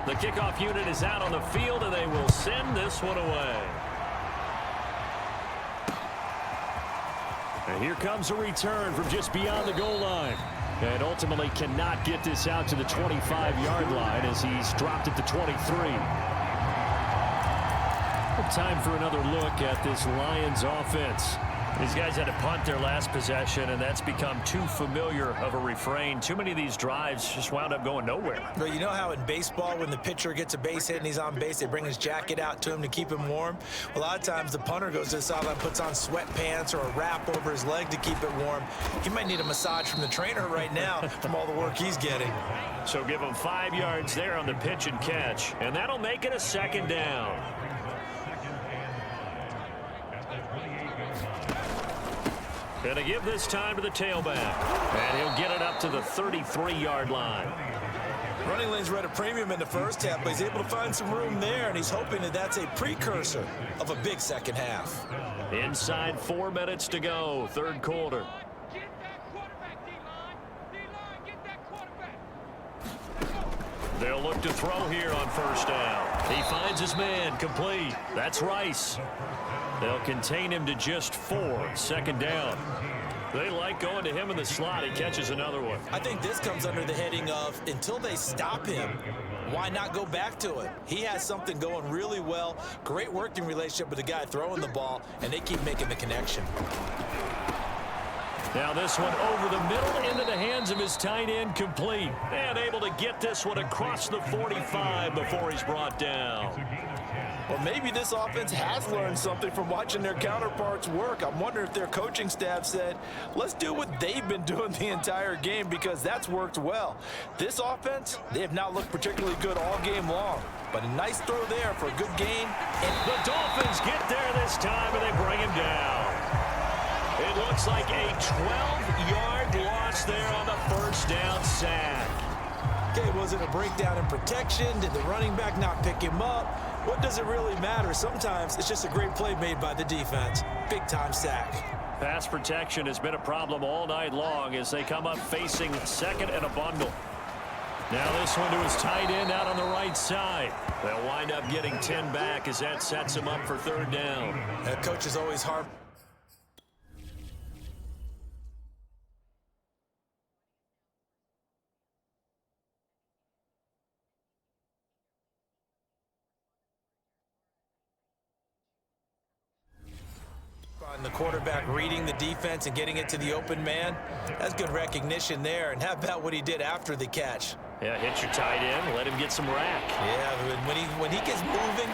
The kickoff unit is out on the field, and they will send this one away. And here comes a return from just beyond the goal line. And ultimately cannot get this out to the 25-yard line as he's dropped at the 23. Time for another look at this Lions offense. These guys had to punt their last possession, and that's become too familiar of a refrain. Too many of these drives just wound up going nowhere. But you know how in baseball, when the pitcher gets a base hit and he's on base, they bring his jacket out to him to keep him warm? A lot of times the punter goes to the sideline, puts on sweatpants or a wrap over his leg to keep it warm. He might need a massage from the trainer right now from all the work he's getting. So give him 5 yards there on the pitch and catch, and that'll make it a 2nd down. Going to give this time to the tailback. And he'll get it up to the 33-yard line. Running lanes were at a premium in the first half, but he's able to find some room there, and he's hoping that that's a precursor of a big second half. Inside 4 minutes to go, 3rd quarter. Get that quarterback, D-line. D-line, get that quarterback. They'll look to throw here on 1st down. He finds his man, complete. That's Rice. They'll contain him to just 4, 2nd down. They like going to him in the slot. He catches another one. I think this comes under the heading of, until they stop him, why not go back to it? He has something going really well, great working relationship with the guy throwing the ball, and they keep making the connection. Now this one over the middle into the hands of his tight end, complete. And able to get this one across the 45 before he's brought down. Well, maybe this offense has learned something from watching their counterparts work. I'm wondering if their coaching staff said, let's do what they've been doing the entire game, because that's worked well. This offense, they have not looked particularly good all game long, but a nice throw there for a good gain. And the Dolphins get there this time, and they bring him down. It looks like a 12-yard loss there on the 1st down sack. Okay, was it a breakdown in protection? Did the running back not pick him up? What does it really matter? Sometimes it's just a great play made by the defense. Big-time sack. Pass protection has been a problem all night long as they come up facing 2nd and a bundle. Now this one to his tight end out on the right side. They'll wind up getting 10 back as that sets him up for 3rd down. That coach is always hard. The quarterback reading the defense and getting it to the open man. That's good recognition there. And how about what he did after the catch? Yeah, hit your tight end, let him get some rack. Yeah, when he gets moving,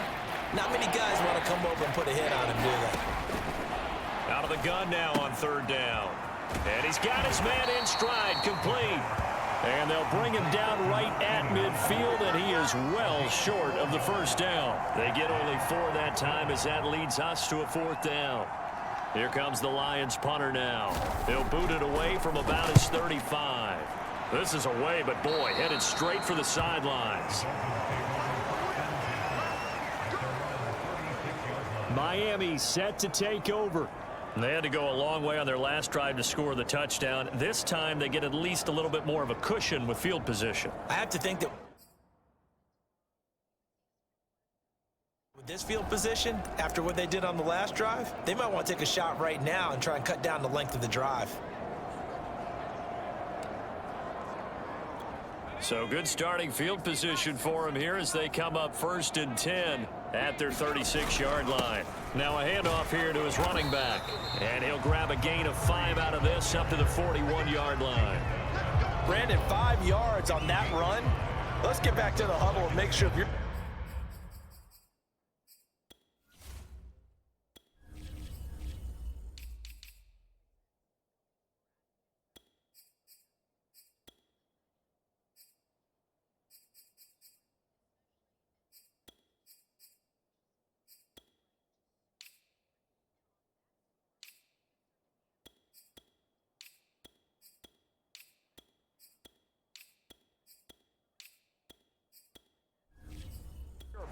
not many guys want to come over and put a hit on him, do they? Out of the gun now on 3rd down. And he's got his man in stride, complete. And they'll bring him down right at midfield, and he is well short of the first down. They get only 4 that time as that leads us to a 4th down. Here comes the Lions punter now. He'll boot it away from about his 35. This is away, but boy, headed straight for the sidelines. Miami set to take over. They had to go a long way on their last drive to score the touchdown. This time they get at least a little bit more of a cushion with field position. I have to think that with this field position, after what they did on the last drive, they might want to take a shot right now and try and cut down the length of the drive. So good starting field position for him here as they come up 1st and 10 at their 36-yard line. Now a handoff here to his running back. And he'll grab a gain of 5 out of this up to the 41-yard line. Brandon, 5 yards on that run. Let's get back to the huddle and make sure if you're...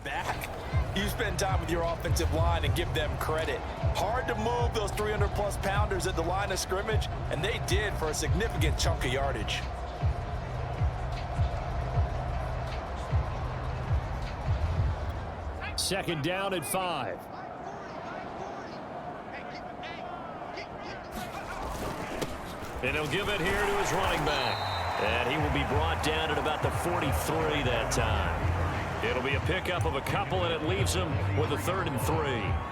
back, you spend time with your offensive line and give them credit. Hard to move those 300-plus pounders at the line of scrimmage, and they did for a significant chunk of yardage. Second down at 5. And he'll give it here to his running back. And he will be brought down at about the 43 that time. It'll be a pickup of a couple, and it leaves him with a 3rd and 3.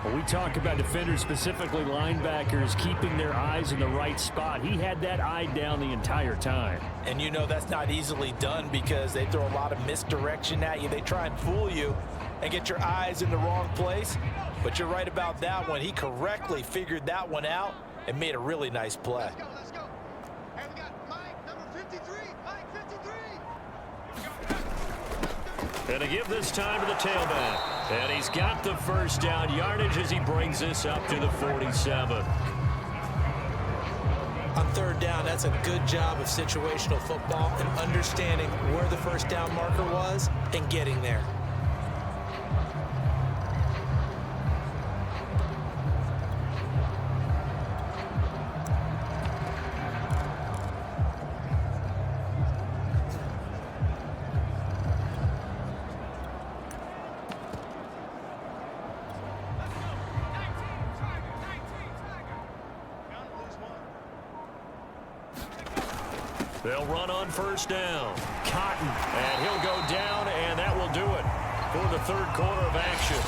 Well, we talk about defenders, specifically linebackers, keeping their eyes in the right spot. He had that eye down the entire time. And you know that's not easily done because they throw a lot of misdirection at you. They try and fool you and get your eyes in the wrong place. But you're right about that one. He correctly figured that one out and made a really nice play. Let's go. Hey, we got Mike, number 53. Mike, 53. And to give this time to the tailback. And he's got the first down yardage as he brings this up to the 47. On 3rd down, that's a good job of situational football and understanding where the first down marker was and getting there. They'll run on 1st down. Cotton, and he'll go down, and that will do it for the 3rd quarter of action.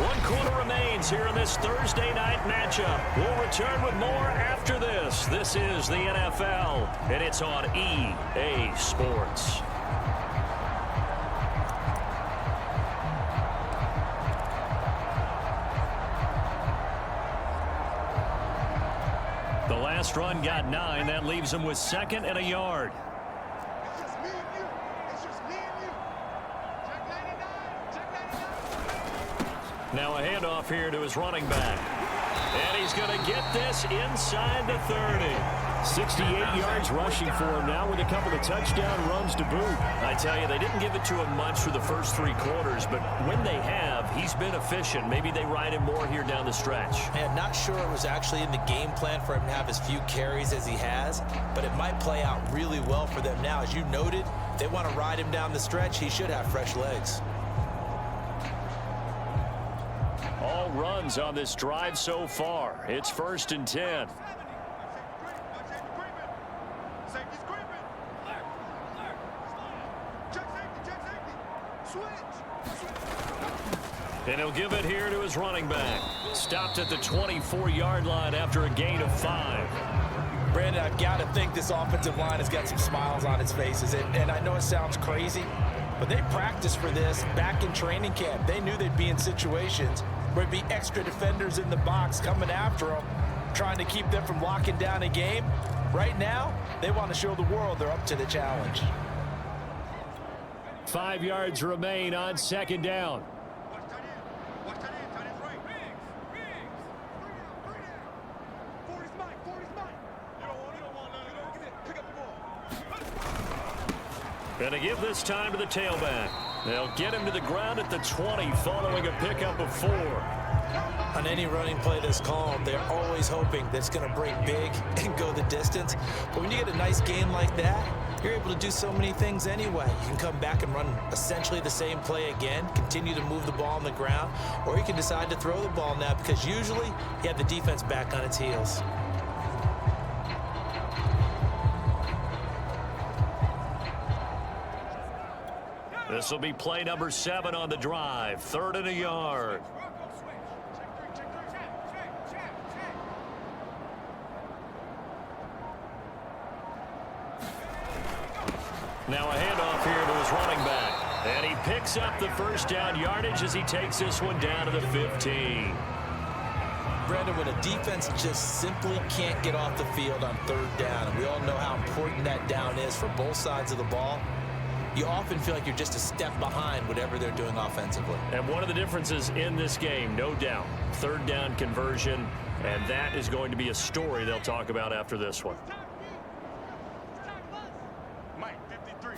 1 quarter remains here in this Thursday night matchup. We'll return with more after this. This is the NFL, and it's on EA Sports. The last run got 9. That leaves him with 2nd and a yard. It's just me and you. It's just me and you. Check 99. Check 99. Now a handoff here to his running back. And he's going to get this inside the 30. 68 yards rushing for him now with a couple of touchdown runs to boot. I tell you, they didn't give it to him much for the first 3 quarters, but when they have, he's been efficient. Maybe they ride him more here down the stretch. Man, not sure it was actually in the game plan for him to have as few carries as he has, but it might play out really well for them now. As you noted, if they want to ride him down the stretch, he should have fresh legs. All runs on this drive so far. It's 1st and 10. Safety's creeping. Check safety. Switch. And he'll give it here to his running back. Stopped at the 24-yard line after a gain of 5. Brandon, I've got to think this offensive line has got some smiles on its faces. And I know it sounds crazy, but they practiced for this back in training camp. They knew they'd be in situations where there'd be extra defenders in the box coming after them, trying to keep them from locking down a game. Right now, they want to show the world they're up to the challenge. 5 yards remain on second down. Watch that in. Tight end's right. Biggs. 40's mine. You don't want none of that. Pick up the ball. Going to give this time to the tailback. They'll get him to the ground at the 20 following a pickup of 4. On any running play that's called, they're always hoping that it's going to break big and go the distance. But when you get a nice game like that, you're able to do so many things anyway. You can come back and run essentially the same play again, continue to move the ball on the ground, or you can decide to throw the ball now because usually you have the defense back on its heels. This will be play number 7 on the drive. 3rd and a yard. Now a handoff here to his running back. And he picks up the first down yardage as he takes this one down to the 15. Brandon, when a defense just simply can't get off the field on 3rd down, and we all know how important that down is for both sides of the ball, you often feel like you're just a step behind whatever they're doing offensively. And one of the differences in this game, no doubt, 3rd down conversion, and that is going to be a story they'll talk about after this one. Mike, 53.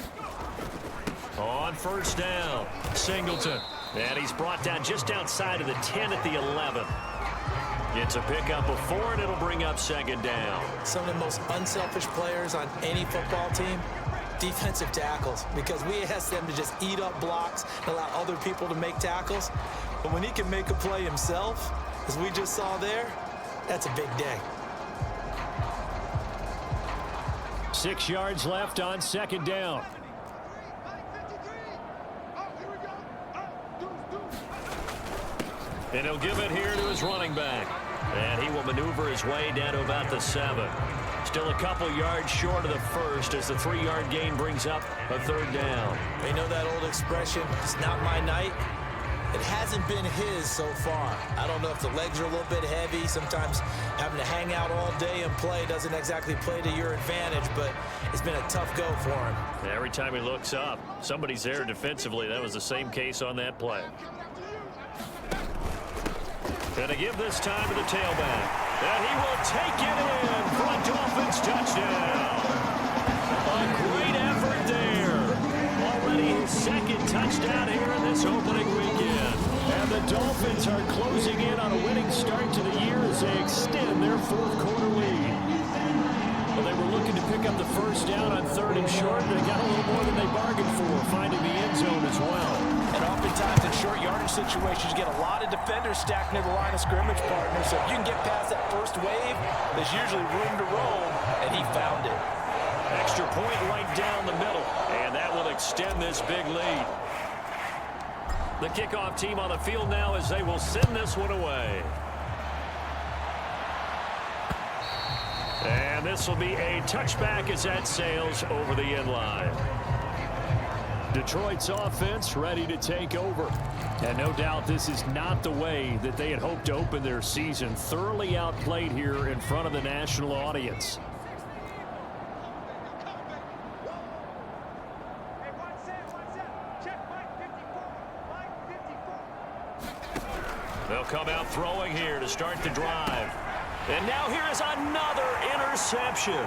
On 1st down, Singleton. And he's brought down just outside of the 10 at the 11. It's a pickup of 4, and it'll bring up 2nd down. Some of the most unselfish players on any football team, defensive tackles, because we ask them to just eat up blocks and allow other people to make tackles. But when he can make a play himself, as we just saw there, that's a big day. 6 yards left on 2nd down. And he'll give it here to his running back. And he will maneuver his way down to about the 7. Still a couple yards short of the first as the 3-yard gain brings up a 3rd down. You know that old expression, it's not my night? It hasn't been his so far. I don't know if the legs are a little bit heavy. Sometimes having to hang out all day and play doesn't exactly play to your advantage, but it's been a tough go for him. Every time he looks up, somebody's there defensively. That was the same case on that play. Going to give this time to the tailback. And he will take it in for a Dolphins touchdown. A great effort there. Already his 2nd touchdown here in this opening weekend. And the Dolphins are closing in on a winning start to the year as they extend their 4th quarter lead. Well, they were looking to pick up the 1st down on 3rd and short. They got a little more than they bargained for, finding the end zone as well. And oftentimes in short yardage situations, you get a lot of defenders stacked near the line of scrimmage, partner. So if you can get past that first wave, there's usually room to roam, and he found it. Extra point right down the middle, and that will extend this big lead. The kickoff team on the field now as they will send this one away. And this will be a touchback as that sails over the end line. Detroit's offense ready to take over. And no doubt this is not the way that they had hoped to open their season. Thoroughly outplayed here in front of the national audience. They'll come out throwing here to start the drive. And now here is another interception.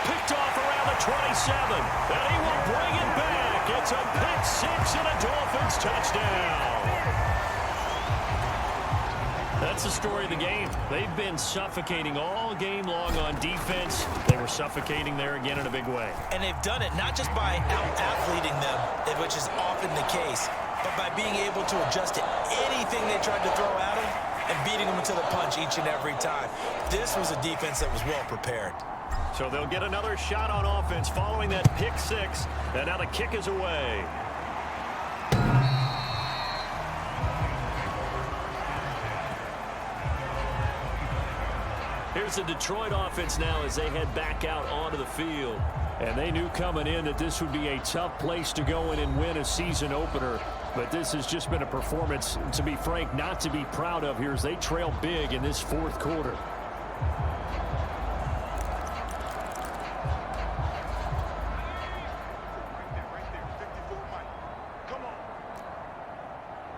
Picked off around the 27. And he will bring it back. It's a pick 6 and a Dolphins touchdown. That's the story of the game. They've been suffocating all game long on defense. They were suffocating there again in a big way. And they've done it not just by out-athleting them, which is often the case, but by being able to adjust to anything they tried to throw at them and beating them to the punch each and every time. This was a defense that was well prepared. So they'll get another shot on offense following that pick 6. And now the kick is away. Here's the Detroit offense now as they head back out onto the field. And they knew coming in that this would be a tough place to go in and win a season opener. But this has just been a performance, to be frank, not to be proud of here as they trail big in this 4th quarter.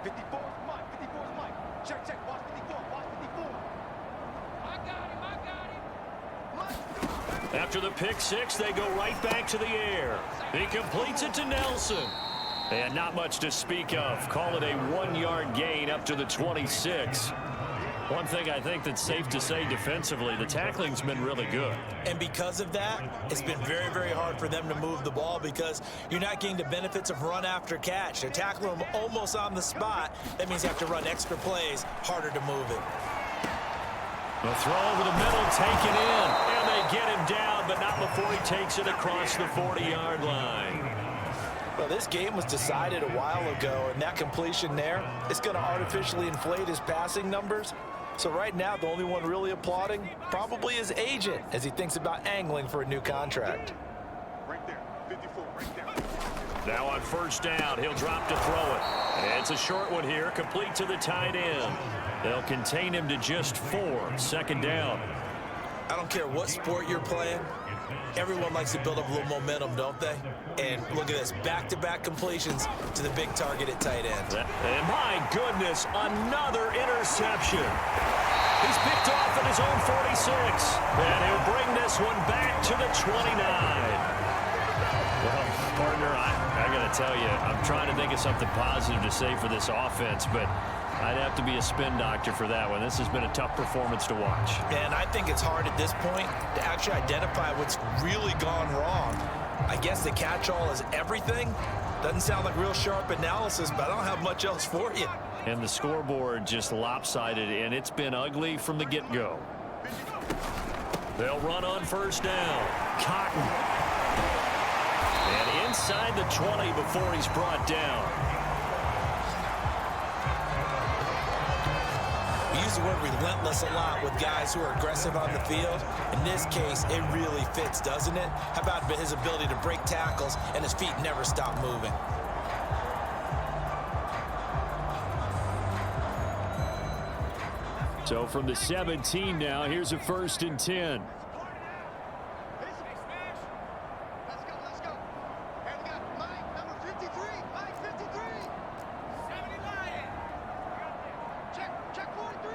54 is Mike. 54 is Mike. Check, check. Watch 54. Watch 54. I got him. I got him. Mike. After the pick six, they go right back to the air. He completes it to Nelson. And not much to speak of. Call it a 1-yard gain up to the 26. One thing I think that's safe to say defensively, the tackling's been really good. And because of that, it's been very, very hard for them to move the ball because you're not getting the benefits of run after catch. They're tackling them almost on the spot. That means you have to run extra plays, harder to move it. The throw over the middle, taken in. And they get him down, but not before he takes it across the 40-yard line. Well, this game was decided a while ago, and that completion there is going to artificially inflate his passing numbers. So right now, the only one really applauding probably his agent as he thinks about angling for a new contract. Right there. 54. Right there. Now on first down, he'll drop to throw it. And it's a short one here, complete to the tight end. They'll contain him to just 4. Second down. I don't care what sport you're playing. Everyone likes to build up a little momentum, don't they? And look at this, back-to-back completions to the big target at tight end. And my goodness, another interception. He's picked off at his own 46. And he'll bring this one back to the 29. Well, partner, I got to tell you, I'm trying to think of something positive to say for this offense, but I'd have to be a spin doctor for that one. This has been a tough performance to watch. And I think it's hard at this point to actually identify what's really gone wrong. I guess the catch-all is everything. Doesn't sound like real sharp analysis, but I don't have much else for you. And the scoreboard just lopsided, and it's been ugly from the get-go. They'll run on first down. Cotton. And inside the 20 before he's brought down. We use the word relentless a lot with guys who are aggressive on the field. In this case, it really fits, doesn't it? How about his ability to break tackles and his feet never stop moving? So from the 17 now, here's a 1st and 10. Let's go. Let's go. And we got Mike, number 53. Mike, 53. 70 Lions. Check 43.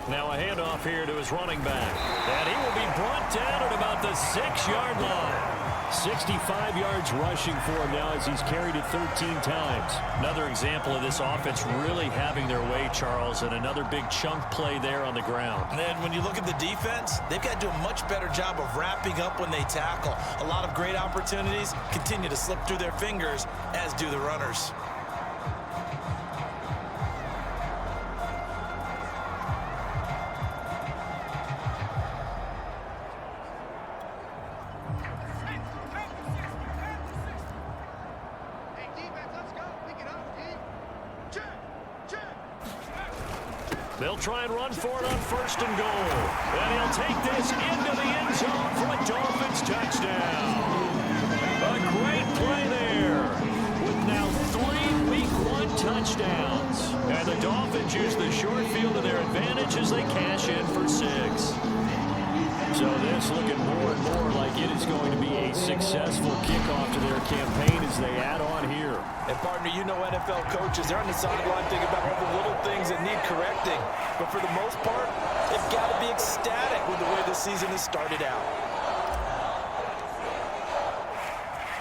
Now a handoff here to his running back. And he will be brought down at about the 6-yard line. 65 yards rushing for him now as he's carried it 13 times. Another example of this offense really having their way, Charles, and another big chunk play there on the ground. And then when you look at the defense, they've got to do a much better job of wrapping up when they tackle. A lot of great opportunities continue to slip through their fingers, as do the runners. Hey, defense, let's go. Pick it up, D. Check. They'll try and run for it on 1st and goal. And he'll take this into the end zone for a Dolphins touchdown. A great play there with now 3 Week 1 touchdowns. And the Dolphins use the short field to their advantage as they cash in for 6. So this looking more and more like it is going to be a successful kickoff to their campaign as they add on here. And partner, you know NFL coaches, they're on the sideline thinking about all the little things that need correcting. But for the most part, they've got to be ecstatic with the way this season has started out.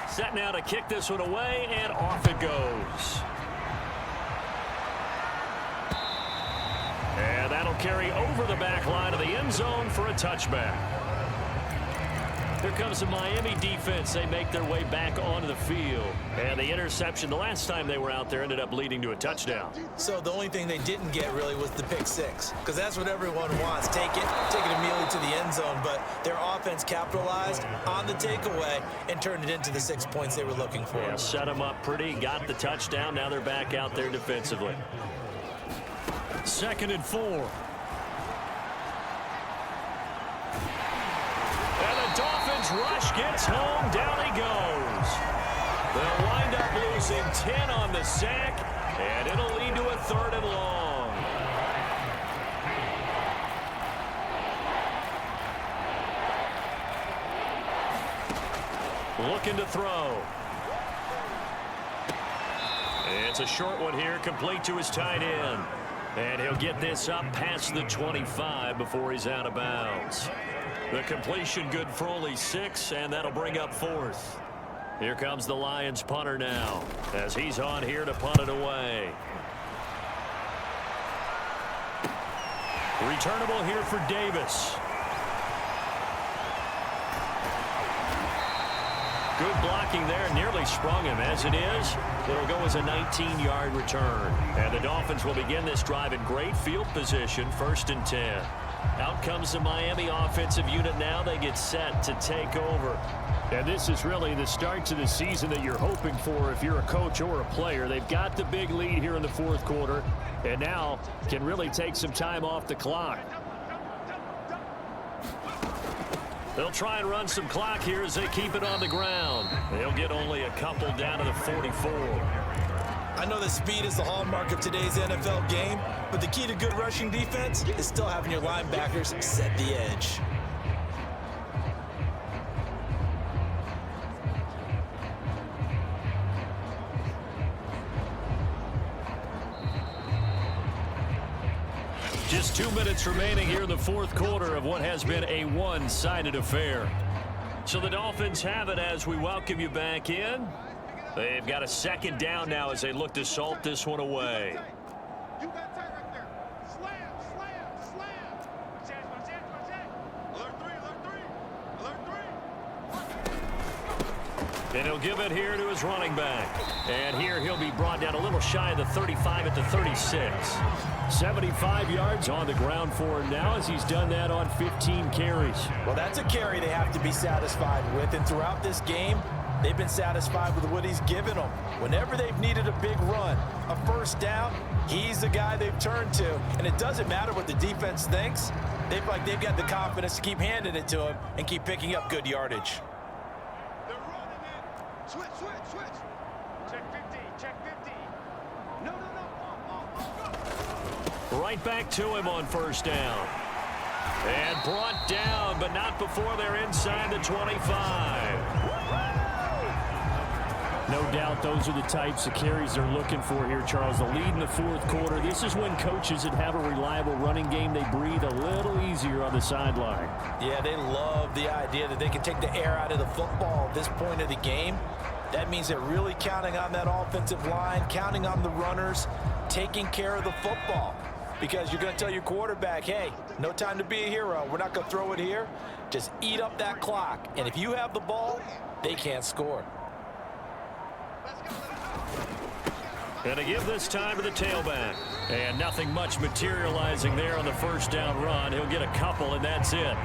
Set now to kick this one away, and off it goes. And that'll carry over the back line of the end zone for a touchback. Here comes the Miami defense. They make their way back onto the field. And the interception the last time they were out there ended up leading to a touchdown. So the only thing they didn't get really was the pick 6, because that's what everyone wants. Take it immediately to the end zone. But their offense capitalized on the takeaway and turned it into the 6 points they were looking for. Yeah, set them up pretty, got the touchdown. Now they're back out there defensively. 2nd and 4. And the Dolphins rush gets home. Down he goes. They'll wind up losing 10 on the sack, and it'll lead to a 3rd and long. Looking to throw. It's a short one here, complete to his tight end. And he'll get this up past the 25 before he's out of bounds. The completion good for only 6, and that'll bring up 4th. Here comes the Lions punter now, as he's on here to punt it away. Returnable here for Davis. Good blocking there, nearly sprung him. As it is, it'll go as a 19-yard return. And the Dolphins will begin this drive in great field position, 1st and 10. Out comes the Miami offensive unit now. They get set to take over. And this is really the start to the season that you're hoping for if you're a coach or a player. They've got the big lead here in the 4th quarter, and now can really take some time off the clock. They'll try and run some clock here as they keep it on the ground. They'll get only a couple down to the 44. I know that speed is the hallmark of today's NFL game, but the key to good rushing defense is still having your linebackers set the edge. Just 2 minutes remaining here in the 4th quarter of what has been a one-sided affair. So the Dolphins have it as we welcome you back in. They've got a 2nd down now as they look to salt this one away. You got tight right there. Slam, slam, slam. Alert 3. And he'll give it here to his running back. And here he'll be brought down a little shy of the 35 at the 36. 75 yards on the ground for him now as he's done that on 15 carries. Well, that's a carry they have to be satisfied with, and throughout this game, they've been satisfied with what he's given them. Whenever they've needed a big run, a 1st down, he's the guy they've turned to. And it doesn't matter what the defense thinks. They've got the confidence to keep handing it to him and keep picking up good yardage. They're running it. Switch, switch, switch. Check 50, check 50. No. Right back to him on 1st down. And brought down, but not before they're inside the 25. No doubt those are the types of carries they're looking for here, Charles. The lead in the 4th quarter. This is when coaches that have a reliable running game, they breathe a little easier on the sideline. Yeah, they love the idea that they can take the air out of the football at this point of the game. That means they're really counting on that offensive line, counting on the runners, taking care of the football. Because you're going to tell your quarterback, hey, no time to be a hero. We're not going to throw it here. Just eat up that clock. And if you have the ball, they can't score. And to give this time to the tailback. And nothing much materializing there on the 1st down run. He'll get a couple, and that's it.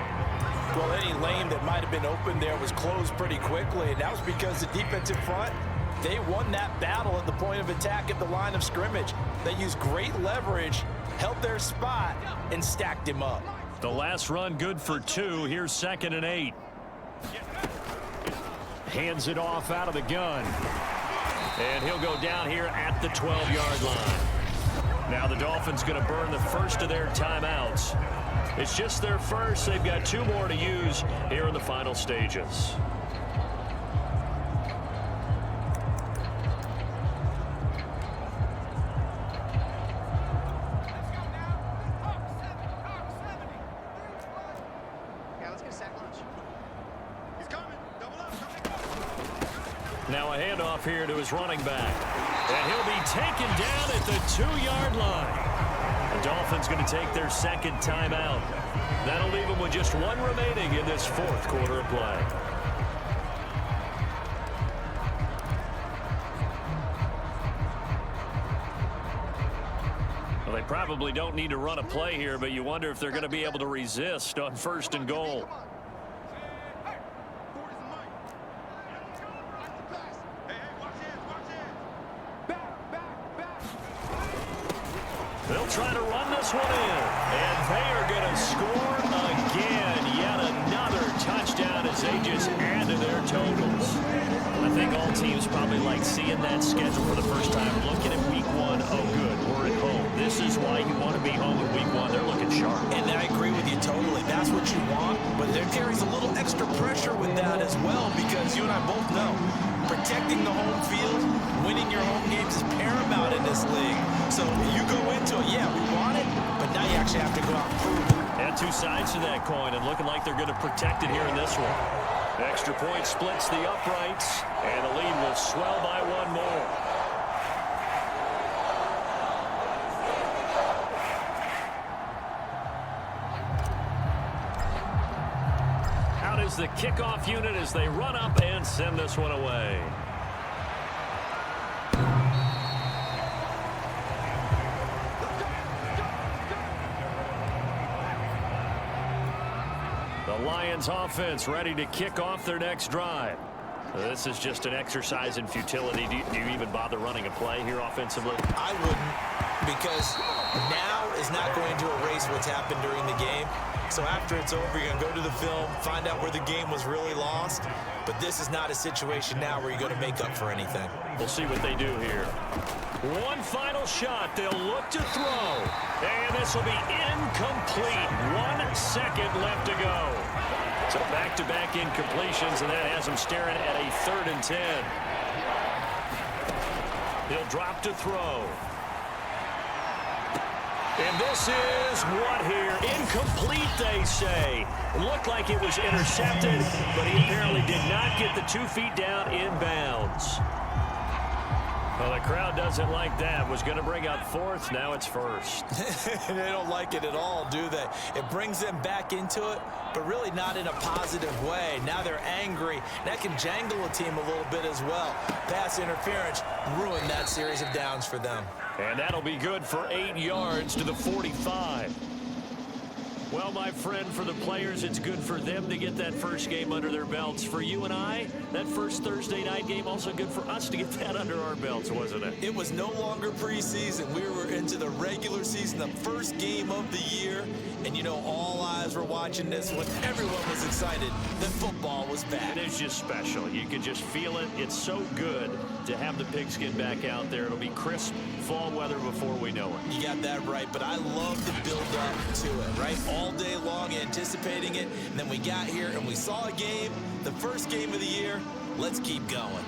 Well, any lane that might have been open there was closed pretty quickly, and that was because the defensive front, they won that battle at the point of attack at the line of scrimmage. They used great leverage, held their spot, and stacked him up. The last run good for 2. Here's 2nd and 8. Hands it off out of the gun. And he'll go down here at the 12-yard line. Now the Dolphins going to burn the 1st of their timeouts. It's just their 1st. They've got 2 more to use here in the final stages. Now a handoff here to his running back. And he'll be taken down at the 2-yard line. The Dolphins going to take their 2nd timeout. That'll leave them with just 1 remaining in this 4th quarter of play. Well, they probably don't need to run a play here, but you wonder if they're going to be able to resist on 1st and goal. They'll try to run this one in, and they are going to score again. Yet another touchdown as they just add to their totals. I think all teams probably like seeing that schedule for the first time, looking at week 1. Oh, good, we're at home. This is why you want to be home in week 1. They're looking sharp. And I agree with you totally. That's what you want, but there carries a little extra pressure with that as well, because you and I both know protecting the home field, winning winning your home games is paramount in this league. So you go into it, yeah, we want it, but now you actually have to go out and prove it. And two sides to that coin, and looking like they're going to protect it here in this one. Extra point splits the uprights, and the lead will swell by one more. Out is the kickoff unit as they run up and send this one away. The Lions offense ready to kick off their next drive. This is just an exercise in futility. Do you even bother running a play here offensively? I wouldn't, because now is not going to erase what's happened during the game. So after it's over, you're going to go to the film, find out where the game was really lost. But this is not a situation now where you're going to make up for anything. We'll see what they do here. One final shot. They'll look to throw. And this will be incomplete. 1 second left to go. So back-to-back incompletions, and that has them staring at a 3rd and 10. He'll drop to throw. And this is what here? Incomplete, they say. Looked like it was intercepted, but he apparently did not get the 2 feet down inbounds. Well, the crowd doesn't like that. Was going to bring out 4th. Now it's 1st. They don't like it at all, do they? It brings them back into it, but really not in a positive way. Now they're angry. That can jangle a team a little bit as well. Pass interference ruined that series of downs for them. And that'll be good for 8 yards to the 45. Well, my friend, for the players, it's good for them to get that first game under their belts. For you and I, that first Thursday night game, also good for us to get that under our belts, wasn't it? It was no longer preseason. We were into the regular season, the first game of the year. And, you know, all eyes were watching this when everyone was excited that football was back. It is just special. You can just feel it. It's so good to have the pigskin back out there. It'll be crisp fall weather before we know it. You got that right, but I love the build-up to it, right? All day long anticipating it, and then we got here and we saw a game, the first game of the year. Let's keep going.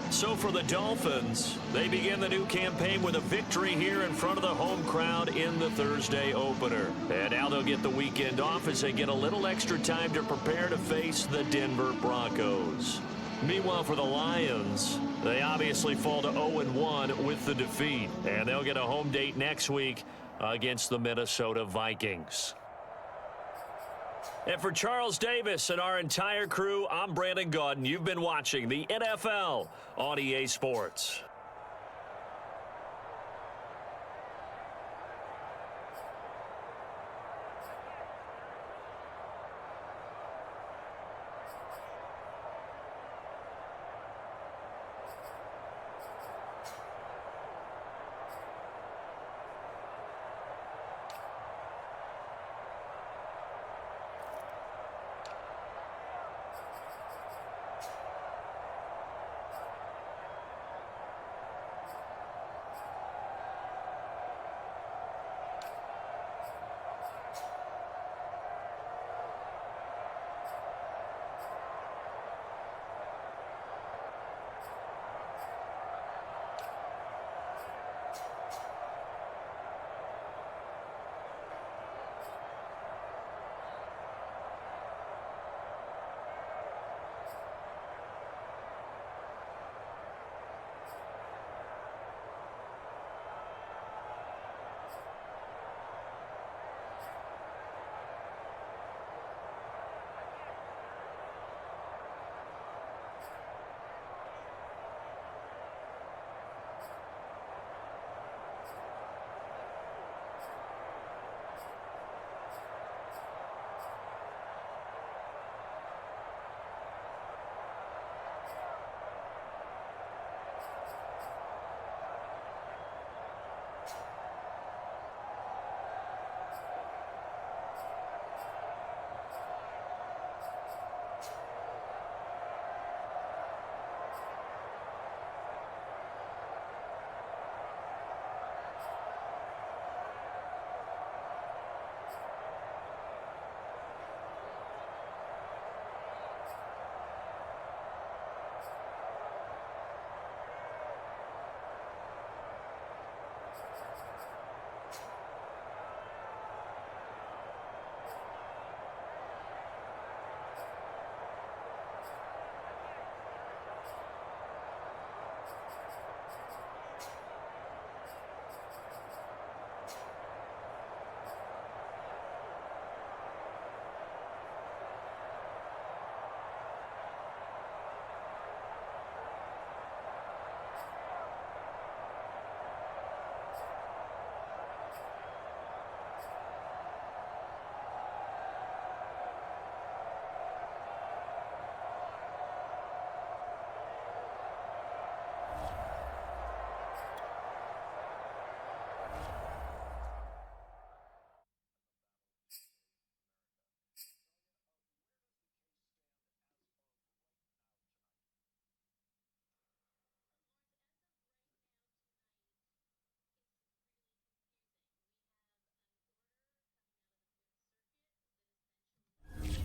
So for the Dolphins, they begin the new campaign with a victory here in front of the home crowd in the Thursday opener. And now they'll get the weekend off as they get a little extra time to prepare to face the Denver Broncos. Meanwhile, for the Lions, they obviously fall to 0-1 with the defeat. And they'll get a home date next week against the Minnesota Vikings. And for Charles Davis and our entire crew, I'm Brandon Gaudin. You've been watching the NFL on EA Sports.